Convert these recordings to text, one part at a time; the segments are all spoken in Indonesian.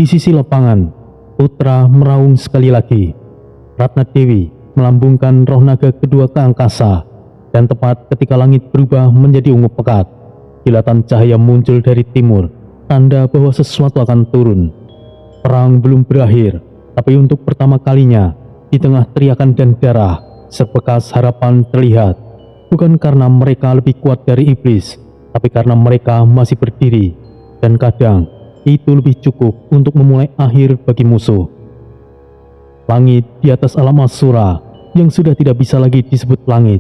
Di sisi lapangan, Putra meraung sekali lagi. Ratna Dewi melambungkan roh naga kedua ke angkasa, dan tepat ketika langit berubah menjadi ungu pekat, kilatan cahaya muncul dari timur, tanda bahwa sesuatu akan turun. Perang belum berakhir, tapi untuk pertama kalinya, di tengah teriakan dan darah, sebekas harapan terlihat. Bukan karena mereka lebih kuat dari iblis, tapi karena mereka masih berdiri, dan kadang itu lebih cukup untuk memulai akhir bagi musuh. Langit di atas alam Asura yang sudah tidak bisa lagi disebut langit.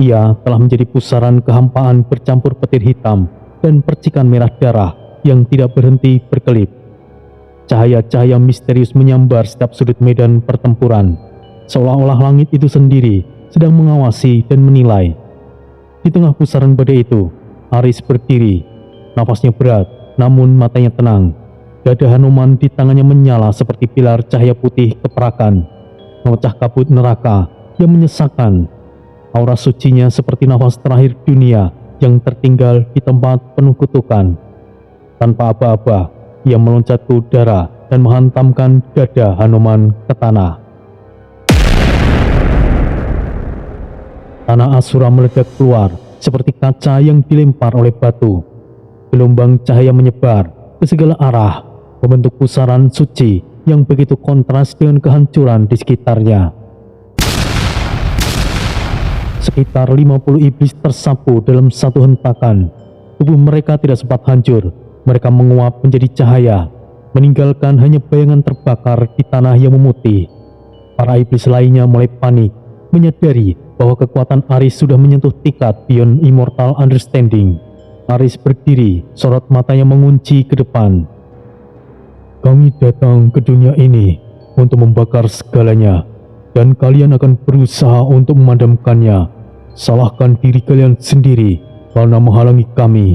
Ia telah menjadi pusaran kehampaan bercampur petir hitam dan percikan merah darah yang tidak berhenti berkelip. Cahaya-cahaya misterius menyambar setiap sudut medan pertempuran, seolah-olah langit itu sendiri sedang mengawasi dan menilai. Di tengah pusaran badai itu, Aris berdiri, nafasnya berat, namun matanya tenang. Dada Hanuman di tangannya menyala seperti pilar cahaya putih keperakan, memecah kabut neraka yang menyesakan. Aura sucinya seperti nafas terakhir dunia yang tertinggal di tempat penuh kutukan. Tanpa aba-aba, ia meloncat ke udara dan menghantamkan dada Hanuman ke tanah. Tanah Asura meledak keluar seperti kaca yang dilempar oleh batu. Gelombang cahaya menyebar ke segala arah, membentuk pusaran suci yang begitu kontras dengan kehancuran di sekitarnya. Sekitar 50 iblis tersapu dalam satu hentakan. Tubuh mereka tidak sempat hancur, mereka menguap menjadi cahaya, meninggalkan hanya bayangan terbakar di tanah yang memutih. Para iblis lainnya mulai panik, menyadari bahwa kekuatan Aris sudah menyentuh tingkat beyond immortal understanding. Aris berdiri, sorot matanya mengunci ke depan. Kami datang ke dunia ini untuk membakar segalanya, dan kalian akan berusaha untuk memadamkannya. Salahkan diri kalian sendiri karena menghalangi kami.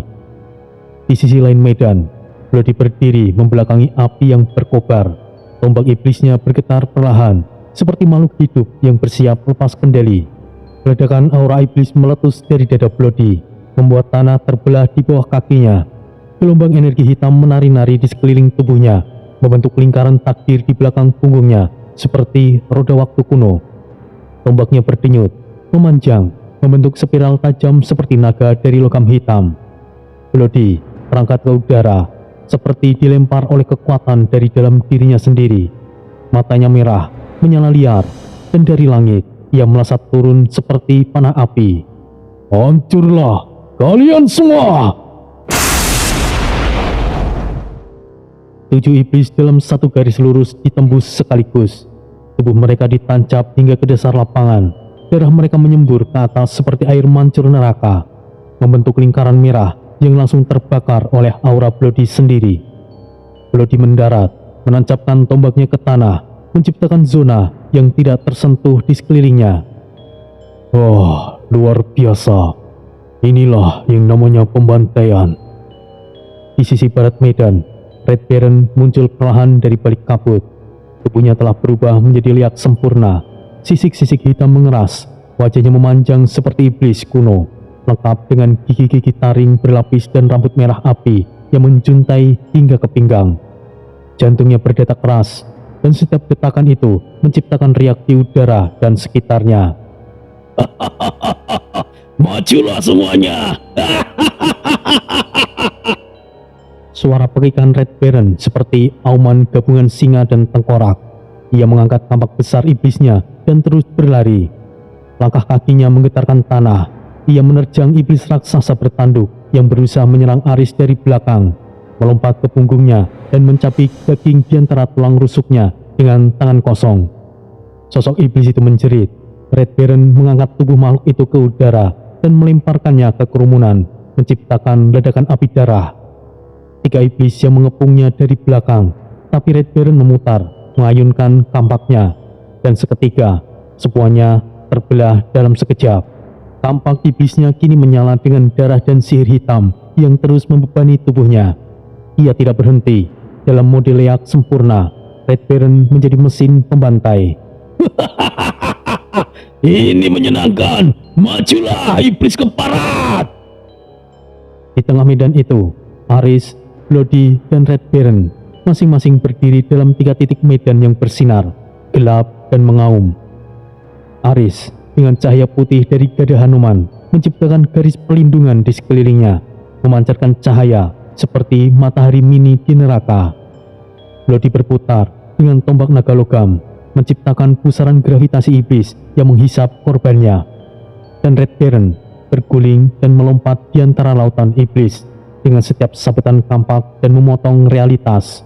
Di sisi lain medan, Bloody berdiri membelakangi api yang berkobar. Tombak iblisnya bergetar perlahan, seperti makhluk hidup yang bersiap lepas kendali. Ledakan aura iblis meletus dari dada Bloody, membuat tanah terbelah di bawah kakinya. Gelombang energi hitam menari-nari di sekeliling tubuhnya, membentuk lingkaran takdir di belakang punggungnya, seperti roda waktu kuno. Tombaknya berdenyut, memanjang, membentuk spiral tajam seperti naga dari logam hitam. Bloody terangkat ke udara, seperti dilempar oleh kekuatan dari dalam dirinya sendiri. Matanya merah, menyala liar, dan dari langit, ia melesat turun seperti panah api. Hancurlah kalian semua! 7 iblis dalam satu garis lurus ditembus sekaligus. Tubuh mereka ditancap hingga ke dasar lapangan. Darah mereka menyembur ke atas seperti air mancur neraka, membentuk lingkaran merah yang langsung terbakar oleh aura Bloody sendiri. Bloody mendarat, menancapkan tombaknya ke tanah, menciptakan zona yang tidak tersentuh di sekelilingnya. Oh, luar biasa. Inilah yang namanya pembantaian. Di sisi barat medan, Red Baron muncul perlahan dari balik kabut. Tubuhnya telah berubah menjadi liat sempurna. Sisik-sisik hitam mengeras, wajahnya memanjang seperti iblis kuno, lengkap dengan gigi-gigi taring berlapis dan rambut merah api yang menjuntai hingga ke pinggang. Jantungnya berdetak keras, dan setiap detakan itu menciptakan riak di udara dan sekitarnya. Majulah semuanya! Suara perikan Red Baron seperti auman gabungan singa dan tengkorak. Ia mengangkat tampak besar iblisnya dan terus berlari. Langkah kakinya menggetarkan tanah. Ia menerjang iblis raksasa bertanduk yang berusaha menyerang Aris dari belakang, melompat ke punggungnya dan mencapik daging di antara tulang rusuknya dengan tangan kosong. Sosok iblis itu menjerit. Red Baron mengangkat tubuh makhluk itu ke udara dan melemparkannya ke kerumunan, menciptakan ledakan api darah. 3 iblis yang mengepungnya dari belakang, tapi Red Baron memutar, mengayunkan kampaknya, dan seketika semuanya terbelah dalam sekejap. Kampak iblisnya kini menyala dengan darah dan sihir hitam yang terus membebani tubuhnya. Ia tidak berhenti. Dalam mode leak sempurna, Red Baron menjadi mesin pembantai. Ini menyenangkan. Majulah iblis keparat! Di tengah medan itu, Aris, Bloody, dan Red Baron masing-masing berdiri dalam 3 titik medan yang bersinar, gelap dan mengaum. Aris dengan cahaya putih dari gada Hanuman menciptakan garis perlindungan di sekelilingnya, memancarkan cahaya seperti matahari mini di neraka. Lodi berputar dengan tombak naga logam, menciptakan pusaran gravitasi iblis yang menghisap korbannya. Dan Red Baron berguling dan melompat di antara lautan iblis dengan setiap sabetan kampak dan memotong realitas.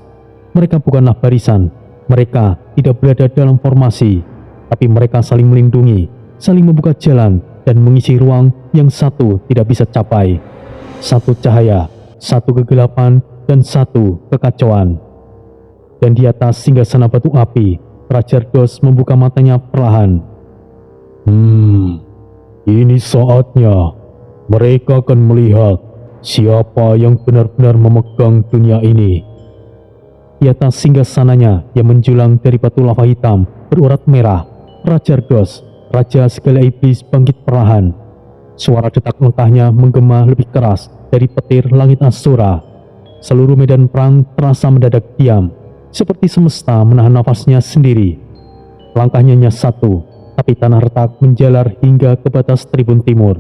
Mereka bukanlah barisan, mereka tidak berada dalam formasi, tapi mereka saling melindungi, saling membuka jalan dan mengisi ruang yang satu tidak bisa capai. Satu cahaya, satu kegelapan, dan satu kekacauan. Dan di atas singgasana batu api, Raja Ardos membuka matanya perlahan. Ini saatnya. Mereka akan melihat siapa yang benar-benar memegang dunia ini. Di atas singgasananya yang menjulang dari batu lava hitam berurat merah, Raja Ardos, Raja segala iblis, bangkit perlahan. Suara detak langkahnya menggema lebih keras dari petir langit Asura. Seluruh medan perang terasa mendadak diam, seperti semesta menahan nafasnya sendiri. Langkahnya hanya satu, tapi tanah retak menjalar hingga ke batas tribun timur.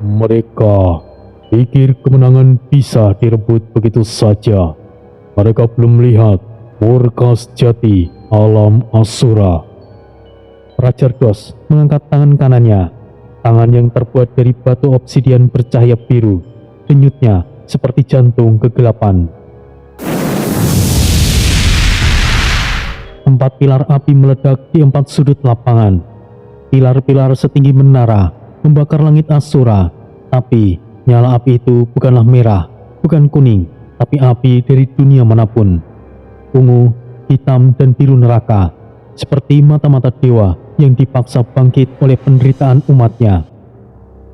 Mereka pikir kemenangan bisa direbut begitu saja. Mereka belum melihat murka sejati alam Asura. Raja Ardos mengangkat tangan kanannya, tangan yang terbuat dari batu obsidian bercahaya biru, denyutnya seperti jantung kegelapan. 4 pilar api meledak di 4 sudut lapangan. Pilar-pilar setinggi menara membakar langit Asura, tapi nyala api itu bukanlah merah, bukan kuning, tapi api dari dunia manapun. Ungu, hitam, dan biru neraka, seperti mata-mata dewa yang dipaksa bangkit oleh penderitaan umatnya.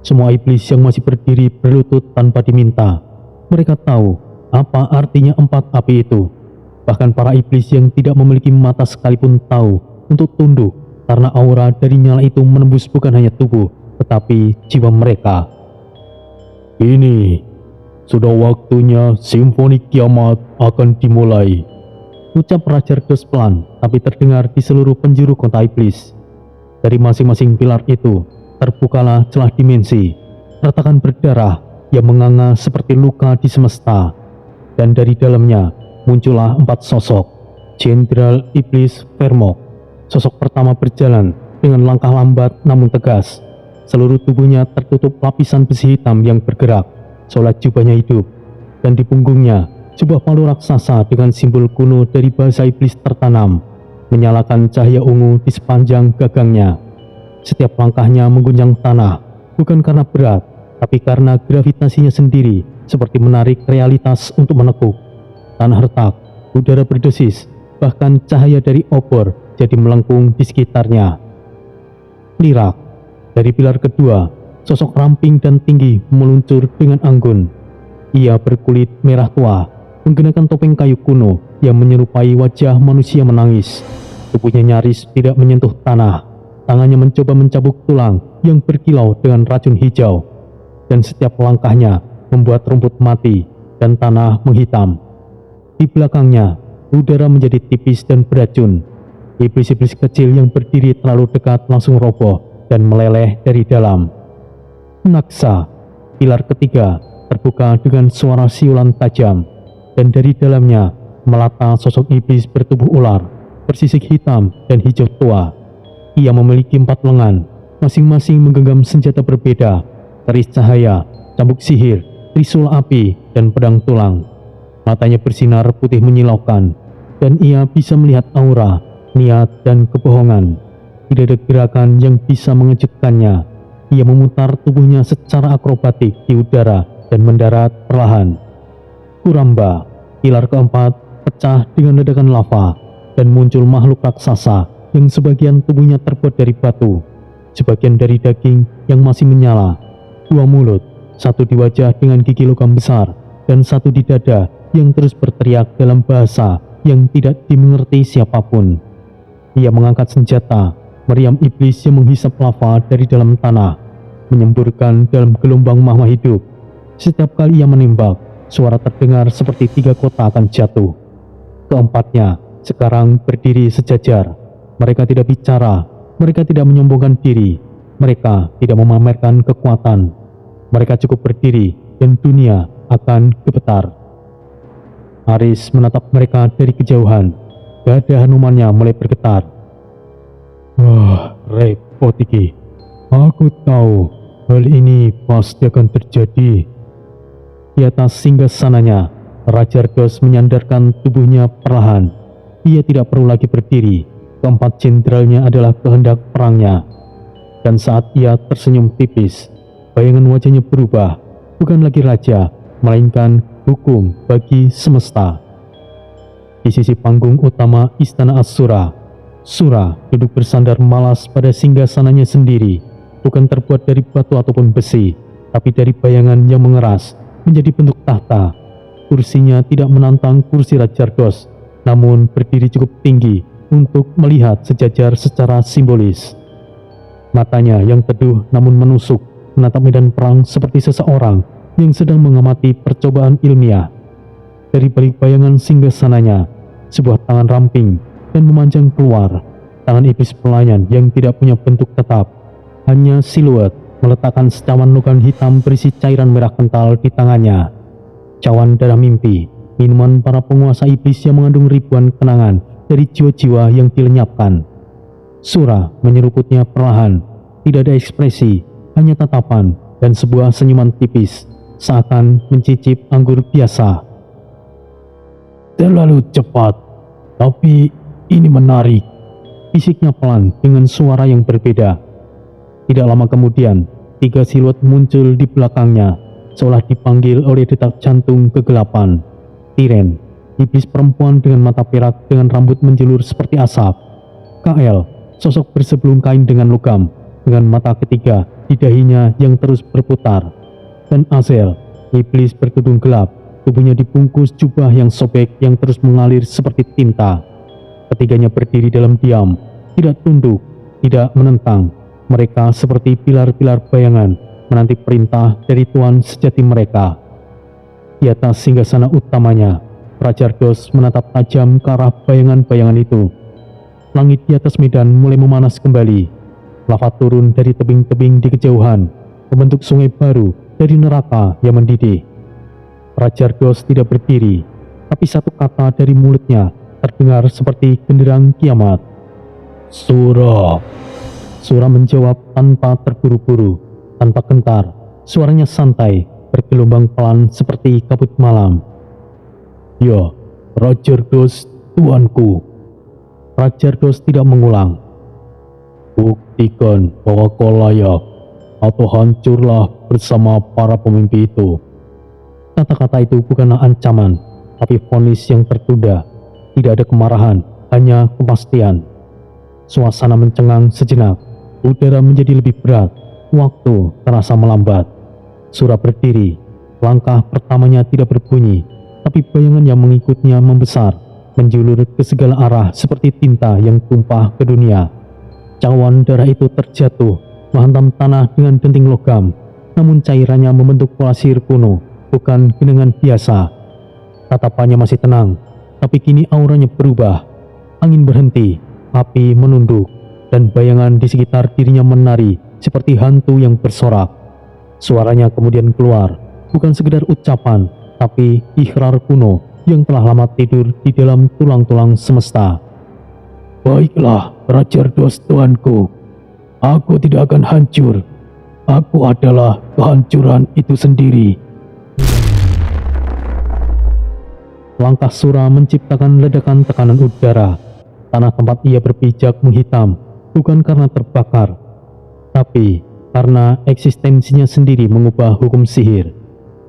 Semua iblis yang masih berdiri berlutut tanpa diminta. Mereka tahu apa artinya 4 api itu. Bahkan para iblis yang tidak memiliki mata sekalipun tahu untuk tunduk, karena aura dari nyala itu menembus bukan hanya tubuh, tetapi jiwa mereka. Ini sudah waktunya simfoni kiamat akan dimulai, ucap Raja Ardos pelan, tapi terdengar di seluruh penjuru kota iblis. Dari masing-masing pilar itu terbukalah celah dimensi, retakan berdarah yang menganga seperti luka di semesta. Dan dari dalamnya muncullah 4 sosok. Jenderal Iblis Vermok, sosok pertama berjalan dengan langkah lambat namun tegas. Seluruh tubuhnya tertutup lapisan besi hitam yang bergerak, seolah jubahnya hidup, dan di punggungnya sebuah palu raksasa dengan simbol kuno dari bahasa iblis tertanam, menyalakan cahaya ungu di sepanjang gagangnya. Setiap langkahnya mengguncang tanah, bukan karena berat, tapi karena gravitasinya sendiri seperti menarik realitas untuk menekuk. Tanah retak, udara berdesis, bahkan cahaya dari obor jadi melengkung di sekitarnya. Lirak, dari pilar kedua, sosok ramping dan tinggi meluncur dengan anggun. Ia berkulit merah tua, menggunakan topeng kayu kuno yang menyerupai wajah manusia menangis. Tubuhnya nyaris tidak menyentuh tanah. Tangannya mencoba mencabuk tulang yang berkilau dengan racun hijau. Dan setiap langkahnya membuat rumput mati dan tanah menghitam. Di belakangnya, udara menjadi tipis dan beracun. Iblis-iblis kecil yang berdiri terlalu dekat langsung roboh dan meleleh dari dalam. Naksa, pilar ketiga, terbuka dengan suara siulan tajam, dan dari dalamnya melata sosok iblis bertubuh ular, bersisik hitam dan hijau tua. Ia memiliki 4 lengan, masing-masing menggenggam senjata berbeda, keris cahaya, cambuk sihir, trisul api, dan pedang tulang. Matanya bersinar putih menyilaukan, dan ia bisa melihat aura, niat, dan kebohongan. Tidak ada gerakan yang bisa mengejutkannya. Ia memutar tubuhnya secara akrobatik di udara dan mendarat perlahan. Kuramba, pilar keempat, pecah dengan ledakan lava, dan muncul makhluk raksasa yang sebagian tubuhnya terbuat dari batu, sebagian dari daging yang masih menyala. 2 mulut, satu di wajah dengan gigi logam besar, dan satu di dada yang terus berteriak dalam bahasa yang tidak dimengerti siapapun. Ia mengangkat senjata, meriam iblis yang menghisap lava dari dalam tanah, menyemburkan dalam gelombang magma hidup. Setiap kali ia menembak, suara terdengar seperti 3 kota akan jatuh. Keempatnya sekarang berdiri sejajar. Mereka tidak bicara, mereka tidak menyombongkan diri, mereka tidak memamerkan kekuatan. Mereka cukup berdiri dan dunia akan gemetar. Aris menatap mereka dari kejauhan. Dada Hanumannya mulai bergetar. Wah, repot iki. Aku tahu hal ini pasti akan terjadi. Di atas singgasananya, Raja Argos menyandarkan tubuhnya perlahan. Ia tidak perlu lagi berdiri. Keempat jenderalnya adalah kehendak perangnya. Dan saat ia tersenyum tipis, bayangan wajahnya berubah. Bukan lagi raja, melainkan hukum bagi semesta. Di sisi panggung utama Istana Asura, Sura duduk bersandar malas pada singgasananya sendiri. Bukan terbuat dari batu ataupun besi, tapi dari bayangan yang mengeras menjadi bentuk tahta. Kursinya tidak menantang kursi Raja Argos, namun berdiri cukup tinggi untuk melihat sejajar secara simbolis. Matanya yang teduh namun menusuk menatap medan perang seperti seseorang yang sedang mengamati percobaan ilmiah. Dari balik bayangan singgasananya, sebuah tangan ramping dan memanjang keluar. Tangan iblis pelayan yang tidak punya bentuk tetap, hanya siluet, meletakkan secawan logam hitam berisi cairan merah kental di tangannya. Cawan darah mimpi, minuman para penguasa iblis yang mengandung ribuan kenangan dari jiwa-jiwa yang dilenyapkan. Sura menyeruputnya perlahan, tidak ada ekspresi, hanya tatapan dan sebuah senyuman tipis, seakan mencicip anggur biasa. Terlalu cepat, tapi ini menarik, bisiknya pelan dengan suara yang berbeda. Tidak lama kemudian, 3 siluet muncul di belakangnya, seolah dipanggil oleh detak jantung kegelapan. Tiren, iblis perempuan dengan mata perak dengan rambut menjulur seperti asap. Kael, sosok bersebelum kain dengan logam, dengan mata ketiga di dahinya yang terus berputar. Dan Azel, iblis bertudung gelap, tubuhnya dibungkus jubah yang sobek yang terus mengalir seperti tinta. Ketiganya berdiri dalam diam, tidak tunduk, tidak menentang. Mereka seperti pilar-pilar bayangan, menanti perintah dari Tuan sejati mereka. Di atas singgasana utamanya, Raja Argos menatap tajam ke arah bayangan-bayangan itu. Langit di atas medan mulai memanas kembali. Lava turun dari tebing-tebing di kejauhan, membentuk sungai baru dari neraka yang mendidih. Raja Argos tidak berdiri, tapi satu kata dari mulutnya terdengar seperti genderang kiamat. Sura. Sura menjawab tanpa terburu-buru, tanpa gentar. Suaranya santai, bergelombang pelan seperti kabut malam. Ya, Raja Argos, tuanku. Raja Argos tidak mengulang. Buktikan bahwa kau layak, atau hancurlah bersama para pemimpi itu. Kata-kata itu bukanlah ancaman, tapi vonis yang tertunda. Tidak ada kemarahan, hanya kepastian. Suasana mencengang sejenak, udara menjadi lebih berat, waktu terasa melambat. Sura berdiri, langkah pertamanya tidak berbunyi, tapi bayangan yang mengikutnya membesar, menjulur ke segala arah seperti tinta yang tumpah ke dunia. Cawan darah itu terjatuh, menghantam tanah dengan denting logam, namun cairannya membentuk pola sihir kuno, bukan genangan biasa. Tatapannya masih tenang, tapi kini auranya berubah. Angin berhenti, api menunduk, dan bayangan di sekitar dirinya menari seperti hantu yang bersorak. Suaranya kemudian keluar, bukan sekedar ucapan, tapi ikrar kuno yang telah lama tidur di dalam tulang-tulang semesta. Baiklah, Raja Argos tuanku, aku tidak akan hancur. Aku adalah kehancuran itu sendiri. Langkah Sura menciptakan ledakan tekanan udara. Tanah tempat ia berpijak menghitam, bukan karena terbakar, tapi karena eksistensinya sendiri mengubah hukum sihir.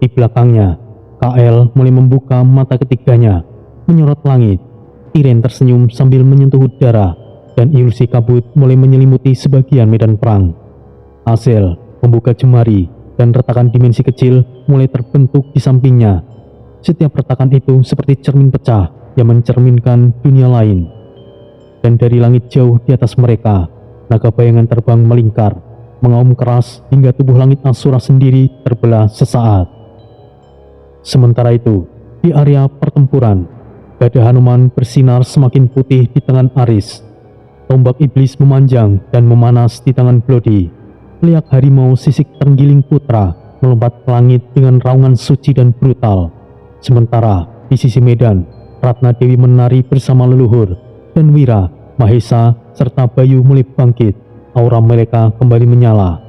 Di belakangnya, Kael mulai membuka mata ketiganya, menyorot langit. Tiren tersenyum sambil menyentuh udara, dan ilusi kabut mulai menyelimuti sebagian medan perang. Azel membuka jemari, dan retakan dimensi kecil mulai terbentuk di sampingnya. Setiap retakan itu seperti cermin pecah yang mencerminkan dunia lain. Dan dari langit jauh di atas mereka, naga bayangan terbang melingkar, mengaum keras hingga tubuh langit Asura sendiri terbelah sesaat. Sementara itu, di area pertempuran, Gada Hanuman bersinar semakin putih di tangan Aris. Tombak iblis memanjang dan memanas di tangan Glodi. Lihat harimau sisik terenggiling putra melompat ke langit dengan raungan suci dan brutal. Sementara di sisi medan, Ratna Dewi menari bersama leluhur, dan Wira, Mahesa, serta Bayu mulai bangkit. Aura mereka kembali menyala.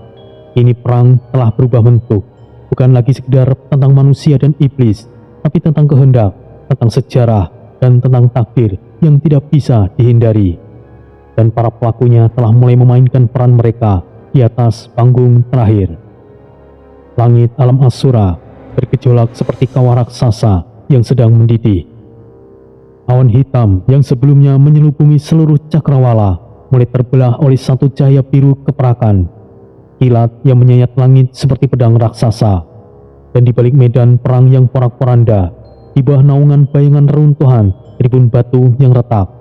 Kini perang telah berubah bentuk, bukan lagi sekedar tentang manusia dan iblis, tapi tentang kehendak, tentang sejarah, dan tentang takdir yang tidak bisa dihindari. Dan para pelakunya telah mulai memainkan peran mereka di atas panggung terakhir. Langit alam Asura bergejolak seperti kawah raksasa yang sedang mendidih. Awan hitam yang sebelumnya menyelubungi seluruh cakrawala mulai terbelah oleh satu cahaya biru keperakan. Kilat yang menyayat langit seperti pedang raksasa. Dan di balik medan perang yang porak-poranda, di bawah naungan bayangan reruntuhan tribun batu yang retak,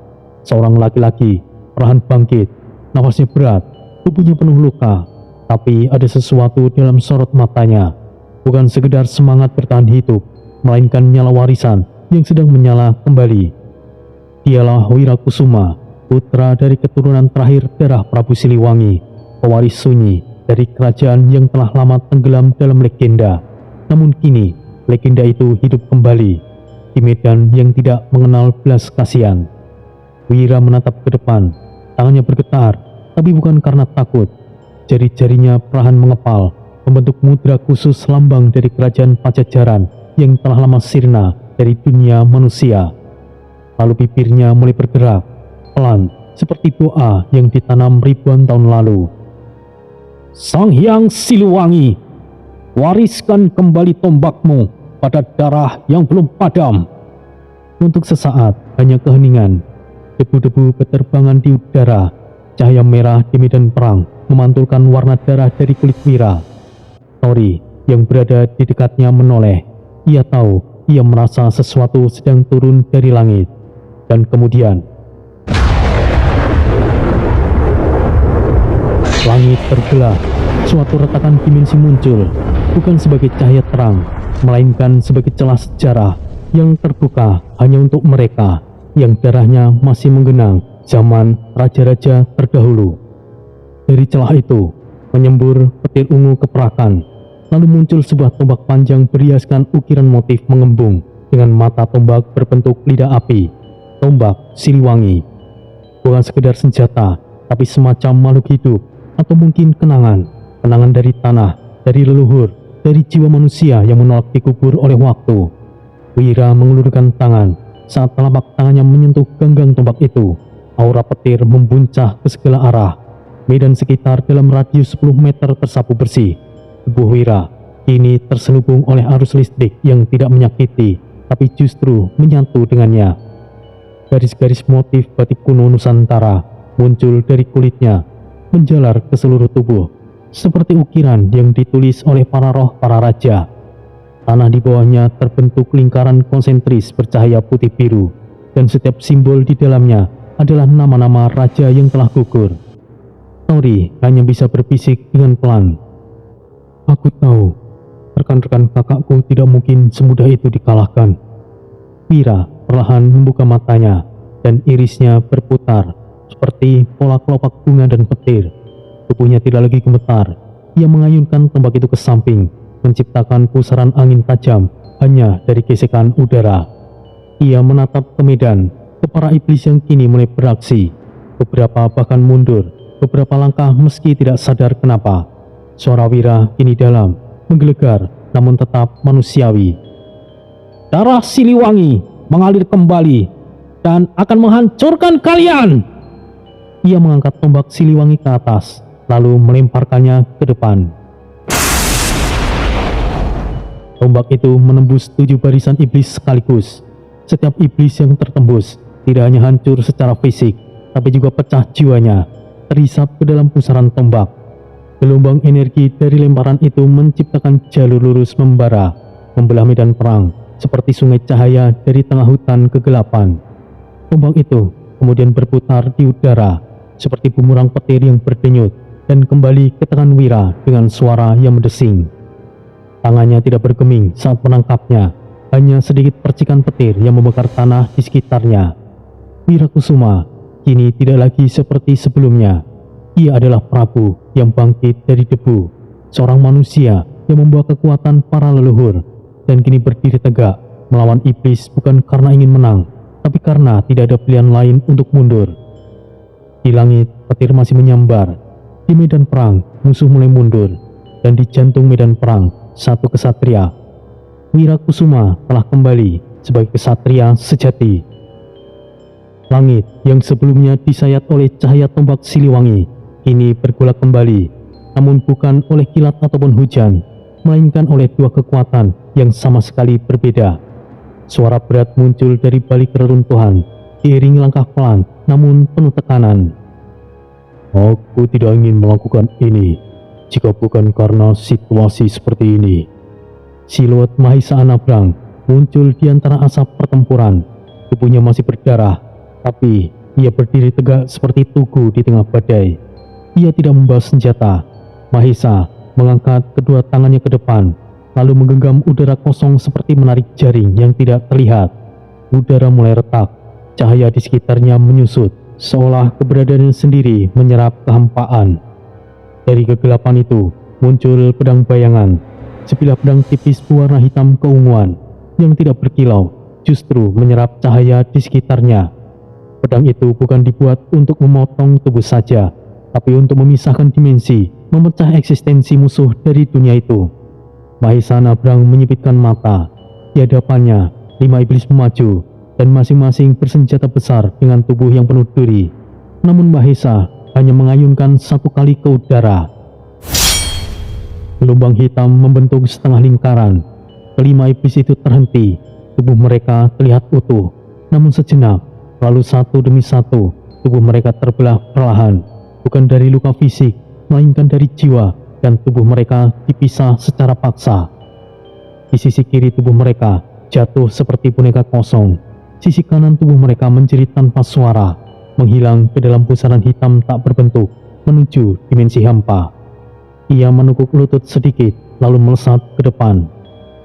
seorang laki-laki perlahan bangkit. Nafasnya berat, tubuhnya penuh luka, tapi ada sesuatu dalam sorot matanya. Bukan sekedar semangat bertahan hidup, melainkan nyala warisan yang sedang menyala kembali. Dialah Wirakusuma, putra dari keturunan terakhir darah Prabu Siliwangi, pewaris sunyi dari kerajaan yang telah lama tenggelam dalam legenda. Namun kini, legenda itu hidup kembali di medan yang tidak mengenal belas kasihan. Wira menatap ke depan, tangannya bergetar, tapi bukan karena takut. Jari-jarinya perlahan mengepal, membentuk mudra khusus lambang dari kerajaan Pajajaran yang telah lama sirna dari dunia manusia. Lalu bibirnya mulai bergerak, pelan, seperti doa yang ditanam ribuan tahun lalu. Sang Hyang Siliwangi, wariskan kembali tombakmu pada darah yang belum padam. Untuk sesaat, hanya keheningan. Debu-debu berterbangan di udara. Cahaya merah di medan perang memantulkan warna darah dari kulit Wira. Tori yang berada di dekatnya menoleh. Ia tahu, ia merasa sesuatu sedang turun dari langit. Dan kemudian langit terbelah. Suatu retakan dimensi muncul, bukan sebagai cahaya terang, melainkan sebagai celah sejarah yang terbuka hanya untuk mereka yang darahnya masih menggenang zaman raja-raja terdahulu. Dari celah itu menyembur petir ungu keperakan, lalu muncul sebuah tombak panjang berhiaskan ukiran motif mengembung dengan mata tombak berbentuk lidah api. Tombak Siliwangi bukan sekedar senjata, tapi semacam makhluk hidup, atau mungkin kenangan dari tanah, dari leluhur, dari jiwa manusia yang menolak dikubur oleh waktu. Wira mengulurkan tangan. Saat telapak tangannya menyentuh genggang tombak itu, aura petir membuncah ke segala arah. Medan sekitar dalam radius 10 meter tersapu bersih. Tubuh Wira kini terselubung oleh arus listrik yang tidak menyakiti, tapi justru menyatu dengannya. Garis-garis motif batik kuno Nusantara muncul dari kulitnya, menjalar ke seluruh tubuh, seperti ukiran yang ditulis oleh para roh para raja. Tanah di bawahnya terbentuk lingkaran konsentris bercahaya putih biru, dan setiap simbol di dalamnya adalah nama-nama raja yang telah gugur. Tori hanya bisa berbisik dengan pelan. Aku tahu, rekan-rekan kakakku tidak mungkin semudah itu dikalahkan. Wira perlahan membuka matanya, dan irisnya berputar, seperti pola kelopak bunga dan petir. Tubuhnya tidak lagi gemetar. Ia mengayunkan tombak itu ke samping, menciptakan pusaran angin tajam hanya dari gesekan udara. Ia menatap ke medan, ke para iblis yang kini mulai beraksi. Beberapa bahkan mundur, beberapa langkah meski tidak sadar kenapa. Suara Wira kini dalam, menggelegar, namun tetap manusiawi. Darah Siliwangi mengalir kembali dan akan menghancurkan kalian. Ia mengangkat tombak Siliwangi ke atas, lalu melemparkannya ke depan. Tombak itu menembus 7 barisan iblis sekaligus. Setiap iblis yang tertembus tidak hanya hancur secara fisik, tapi juga pecah jiwanya, terhisap ke dalam pusaran tombak. Gelombang energi dari lemparan itu menciptakan jalur lurus membara, membelah medan perang, seperti sungai cahaya dari tengah hutan kegelapan. Tombak itu kemudian berputar di udara, seperti bumerang petir yang berdenyut, dan kembali ke tangan Wira dengan suara yang mendesing. Tangannya tidak bergeming saat menangkapnya, hanya sedikit percikan petir yang membakar tanah di sekitarnya. Wirakusuma kini tidak lagi seperti sebelumnya. Ia adalah Prabu yang bangkit dari debu, seorang manusia yang membawa kekuatan para leluhur, dan kini berdiri tegak melawan iblis bukan karena ingin menang, tapi karena tidak ada pilihan lain untuk mundur. Di langit, petir masih menyambar. Di medan perang, musuh mulai mundur, dan di jantung medan perang, satu kesatria. Wirakusuma telah kembali sebagai kesatria sejati. Langit yang sebelumnya disayat oleh cahaya tombak Siliwangi kini bergolak kembali, namun bukan oleh kilat ataupun hujan, melainkan oleh dua kekuatan yang sama sekali berbeda. Suara berat muncul dari balik reruntuhan, diiringi langkah pelan namun penuh tekanan. Aku tidak ingin melakukan ini jika bukan karena situasi seperti ini. Siluet Mahisa Anabrang muncul di antara asap pertempuran. Tubuhnya masih berdarah, tapi ia berdiri tegak seperti tugu di tengah badai. Ia tidak membawa senjata. Mahisa mengangkat kedua tangannya ke depan, lalu menggenggam udara kosong seperti menarik jaring yang tidak terlihat. Udara mulai retak, cahaya di sekitarnya menyusut, seolah keberadaannya sendiri menyerap kehampaan. Dari kegelapan itu muncul pedang bayangan, sebilah pedang tipis berwarna hitam keunguan yang tidak berkilau, justru menyerap cahaya di sekitarnya. Pedang itu bukan dibuat untuk memotong tubuh saja, tapi untuk memisahkan dimensi, memecah eksistensi musuh dari dunia itu. Mahisa Anabrang menyipitkan mata. Di hadapannya, 5 iblis maju, dan masing-masing bersenjata besar dengan tubuh yang penuh duri. Namun Mahisa hanya mengayunkan satu kali ke udara. Gelombang hitam membentuk setengah lingkaran. Kelima iblis itu terhenti. Tubuh mereka terlihat utuh, namun sejenak, lalu satu demi satu, tubuh mereka terbelah perlahan. Bukan dari luka fisik, melainkan dari jiwa, dan tubuh mereka dipisah secara paksa. Di sisi kiri tubuh mereka jatuh seperti boneka kosong. Sisi kanan tubuh mereka menjerit tanpa suara, menghilang ke dalam pusaran hitam tak berbentuk, menuju dimensi hampa. Ia menekuk lutut sedikit, lalu melesat ke depan.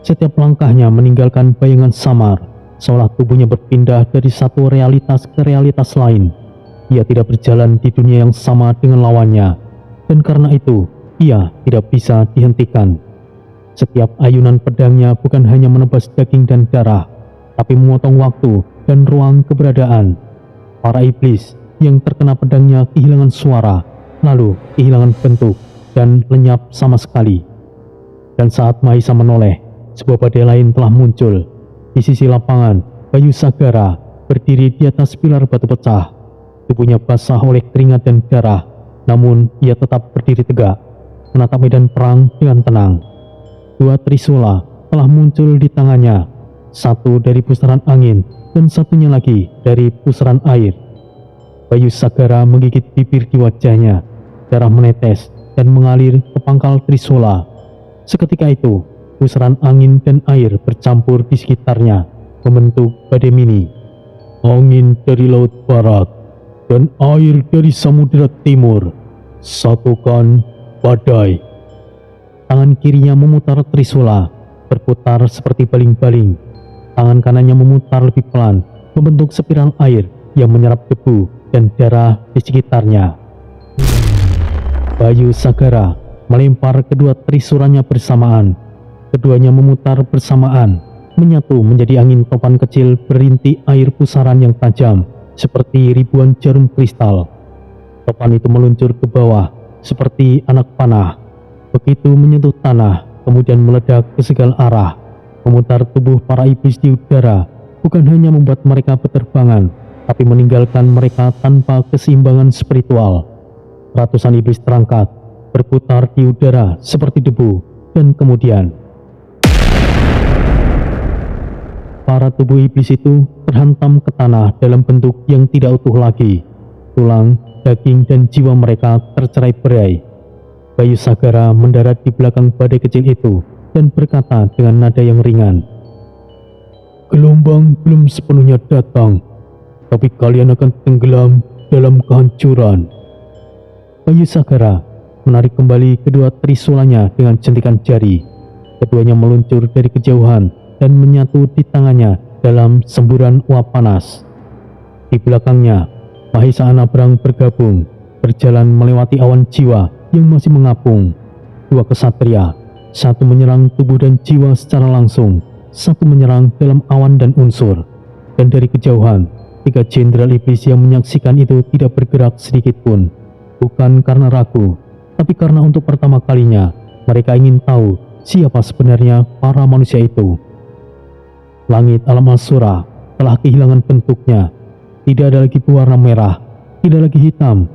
Setiap langkahnya meninggalkan bayangan samar, seolah tubuhnya berpindah dari satu realitas ke realitas lain. Ia tidak berjalan di dunia yang sama dengan lawannya, dan karena itu, ia tidak bisa dihentikan. Setiap ayunan pedangnya bukan hanya menebas daging dan darah, tapi memotong waktu dan ruang keberadaan. Para iblis yang terkena pedangnya kehilangan suara, lalu kehilangan bentuk, dan lenyap sama sekali. Dan saat Mahisa menoleh, sebuah badai lain telah muncul. Di sisi lapangan, Bayu Sagara berdiri di atas pilar batu pecah. Tubuhnya basah oleh keringat dan darah, namun ia tetap berdiri tegak, menatap medan perang dengan tenang. Dua trisula telah muncul di tangannya, satu dari pusaran angin dan satunya lagi dari pusaran air. Bayu Sagara menggigit bibir di wajahnya, darah menetes dan mengalir ke pangkal trisula. Seketika itu, pusaran angin dan air bercampur di sekitarnya, membentuk badai mini. Angin dari laut barat dan air dari samudera timur, satukan badai. Tangan kirinya memutar trisula, berputar seperti baling-baling. Tangan kanannya memutar lebih pelan, membentuk spiral air yang menyerap debu dan darah di sekitarnya. Bayu Sagara melempar kedua trisulanya bersamaan. Keduanya memutar bersamaan, menyatu menjadi angin topan kecil berintik air pusaran yang tajam, seperti ribuan jarum kristal. Topan itu meluncur ke bawah, seperti anak panah. Begitu menyentuh tanah, kemudian meledak ke segala arah, memutar tubuh para iblis di udara, bukan hanya membuat mereka berterbangan, tapi meninggalkan mereka tanpa keseimbangan spiritual. Ratusan iblis terangkat, berputar di udara seperti debu, dan kemudian para tubuh iblis itu terhantam ke tanah dalam bentuk yang tidak utuh lagi. Tulang, daging, dan jiwa mereka tercerai-berai. Bayu Sagara mendarat di belakang badai kecil itu dan berkata dengan nada yang ringan, "Gelombang belum sepenuhnya datang, tapi kalian akan tenggelam dalam kehancuran." Bayu Sagara menarik kembali kedua trisulanya dengan jentikan jari. Keduanya meluncur dari kejauhan, dan menyatu di tangannya dalam semburan uap panas. Di belakangnya, Mahesa Anabrang bergabung, berjalan melewati awan jiwa yang masih mengapung. Dua kesatria, satu menyerang tubuh dan jiwa secara langsung, satu menyerang dalam awan dan unsur. Dan dari kejauhan, tiga jenderal iblis yang menyaksikan itu tidak bergerak sedikit pun. Bukan karena ragu, tapi karena untuk pertama kalinya mereka ingin tahu siapa sebenarnya para manusia itu. Langit alam Asura telah kehilangan bentuknya. Tidak ada lagi berwarna merah, tidak lagi hitam.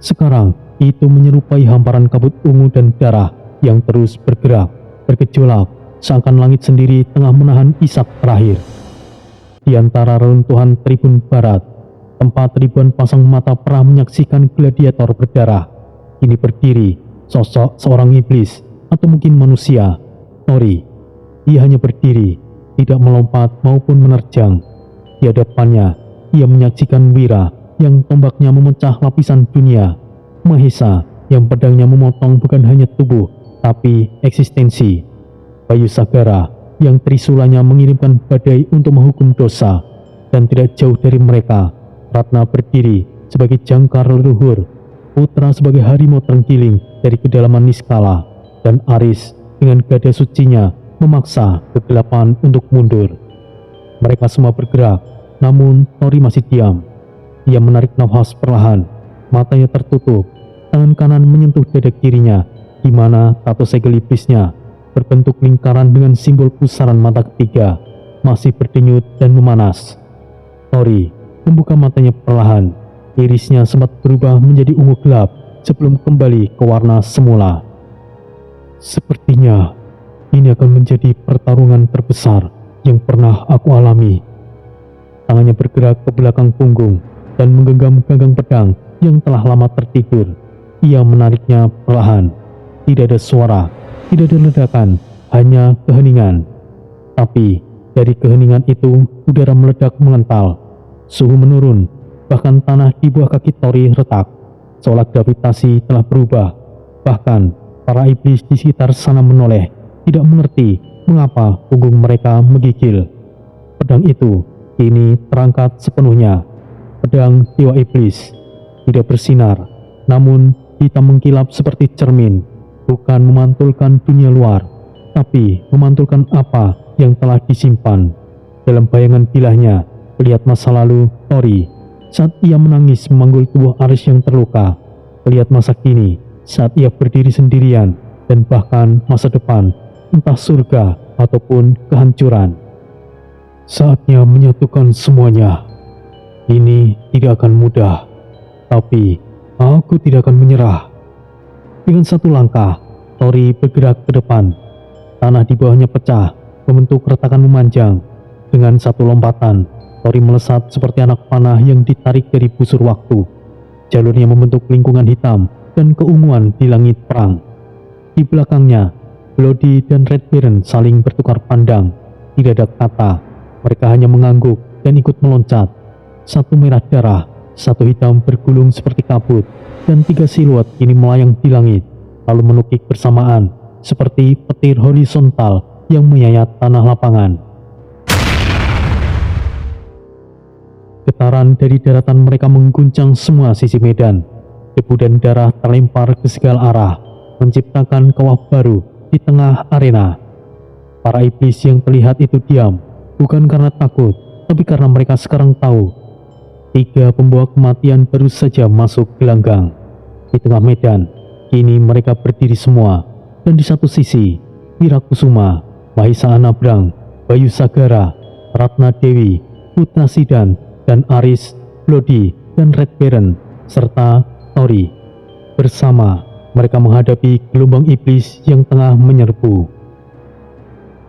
Sekarang itu menyerupai hamparan kabut ungu dan darah yang terus bergerak, bergejolak, seakan langit sendiri tengah menahan isak terakhir. Di antara reruntuhan tribun barat, tempat ribuan pasang mata pernah menyaksikan gladiator berdarah, ini berdiri sosok seorang iblis atau mungkin manusia, Tori. Ia hanya berdiri, tidak melompat maupun menerjang. Di hadapannya, ia menyaksikan Wira yang tombaknya memecah lapisan dunia, Mahesa yang pedangnya memotong bukan hanya tubuh, tapi eksistensi, Bayu Sagara yang trisulanya mengirimkan badai untuk menghukum dosa, dan tidak jauh dari mereka, Ratna berdiri sebagai jangkar leluhur, Putra sebagai harimau terenggiling dari kedalaman Niskala, dan Aris dengan gada sucinya memaksa kegelapan untuk mundur. Mereka semua bergerak, namun Tori masih diam. Ia menarik nafas perlahan, matanya tertutup, tangan kanan menyentuh dada kirinya, di mana tato segel iblisnya berbentuk lingkaran dengan simbol pusaran mata ketiga masih berdenyut dan memanas. Tori membuka matanya perlahan, irisnya sempat berubah menjadi ungu gelap sebelum kembali ke warna semula. Sepertinya ini akan menjadi pertarungan terbesar yang pernah aku alami. Tangannya bergerak ke belakang punggung dan menggenggam gagang pedang yang telah lama tertidur. Ia menariknya perlahan. Tidak ada suara, tidak ada ledakan, hanya keheningan. Tapi dari keheningan itu udara meledak mengental. Suhu menurun, bahkan tanah di bawah kaki Tori retak, seolah gravitasi telah berubah. Bahkan para iblis di sekitar sana menoleh, tidak mengerti mengapa punggung mereka menggigil. Pedang itu kini terangkat sepenuhnya. Pedang Dewa Iblis tidak bersinar, namun hitam mengkilap seperti cermin, bukan memantulkan dunia luar, tapi memantulkan apa yang telah disimpan. Dalam bayangan bilahnya, lihat masa lalu Tori saat ia menangis memanggul tubuh Aris yang terluka, lihat masa kini saat ia berdiri sendirian, dan bahkan masa depan, entah surga ataupun kehancuran. Saatnya menyatukan semuanya. Ini tidak akan mudah, tapi aku tidak akan menyerah. Dengan satu langkah, Tori bergerak ke depan. Tanah di bawahnya pecah, membentuk retakan memanjang. Dengan satu lompatan, Tori melesat seperti anak panah yang ditarik dari busur waktu. Jalurnya membentuk lingkungan hitam dan keunguan di langit perang. Di belakangnya, Bloody dan Red Baron saling bertukar pandang. Tidak ada kata, mereka hanya mengangguk dan ikut meloncat. Satu merah darah, satu hitam bergulung seperti kabut, dan tiga siluet kini melayang di langit, lalu menukik bersamaan, seperti petir horizontal yang menyayat tanah lapangan. Getaran dari daratan mereka mengguncang semua sisi medan. Debu dan darah terlempar ke segala arah, menciptakan kawah baru di tengah arena. Para iblis yang terlihat itu diam, bukan karena takut, tapi karena mereka sekarang tahu. Tiga pembawa kematian baru saja masuk gelanggang. Di tengah medan, kini mereka berdiri semua, dan di satu sisi, Wirakusuma, Mahesa Anabrang, Bayu Sagara, Ratna Dewi, Putra Sidan, dan Aris, Bloody, dan Red Baron, serta Tori. Bersama, mereka menghadapi gelombang iblis yang tengah menyerbu.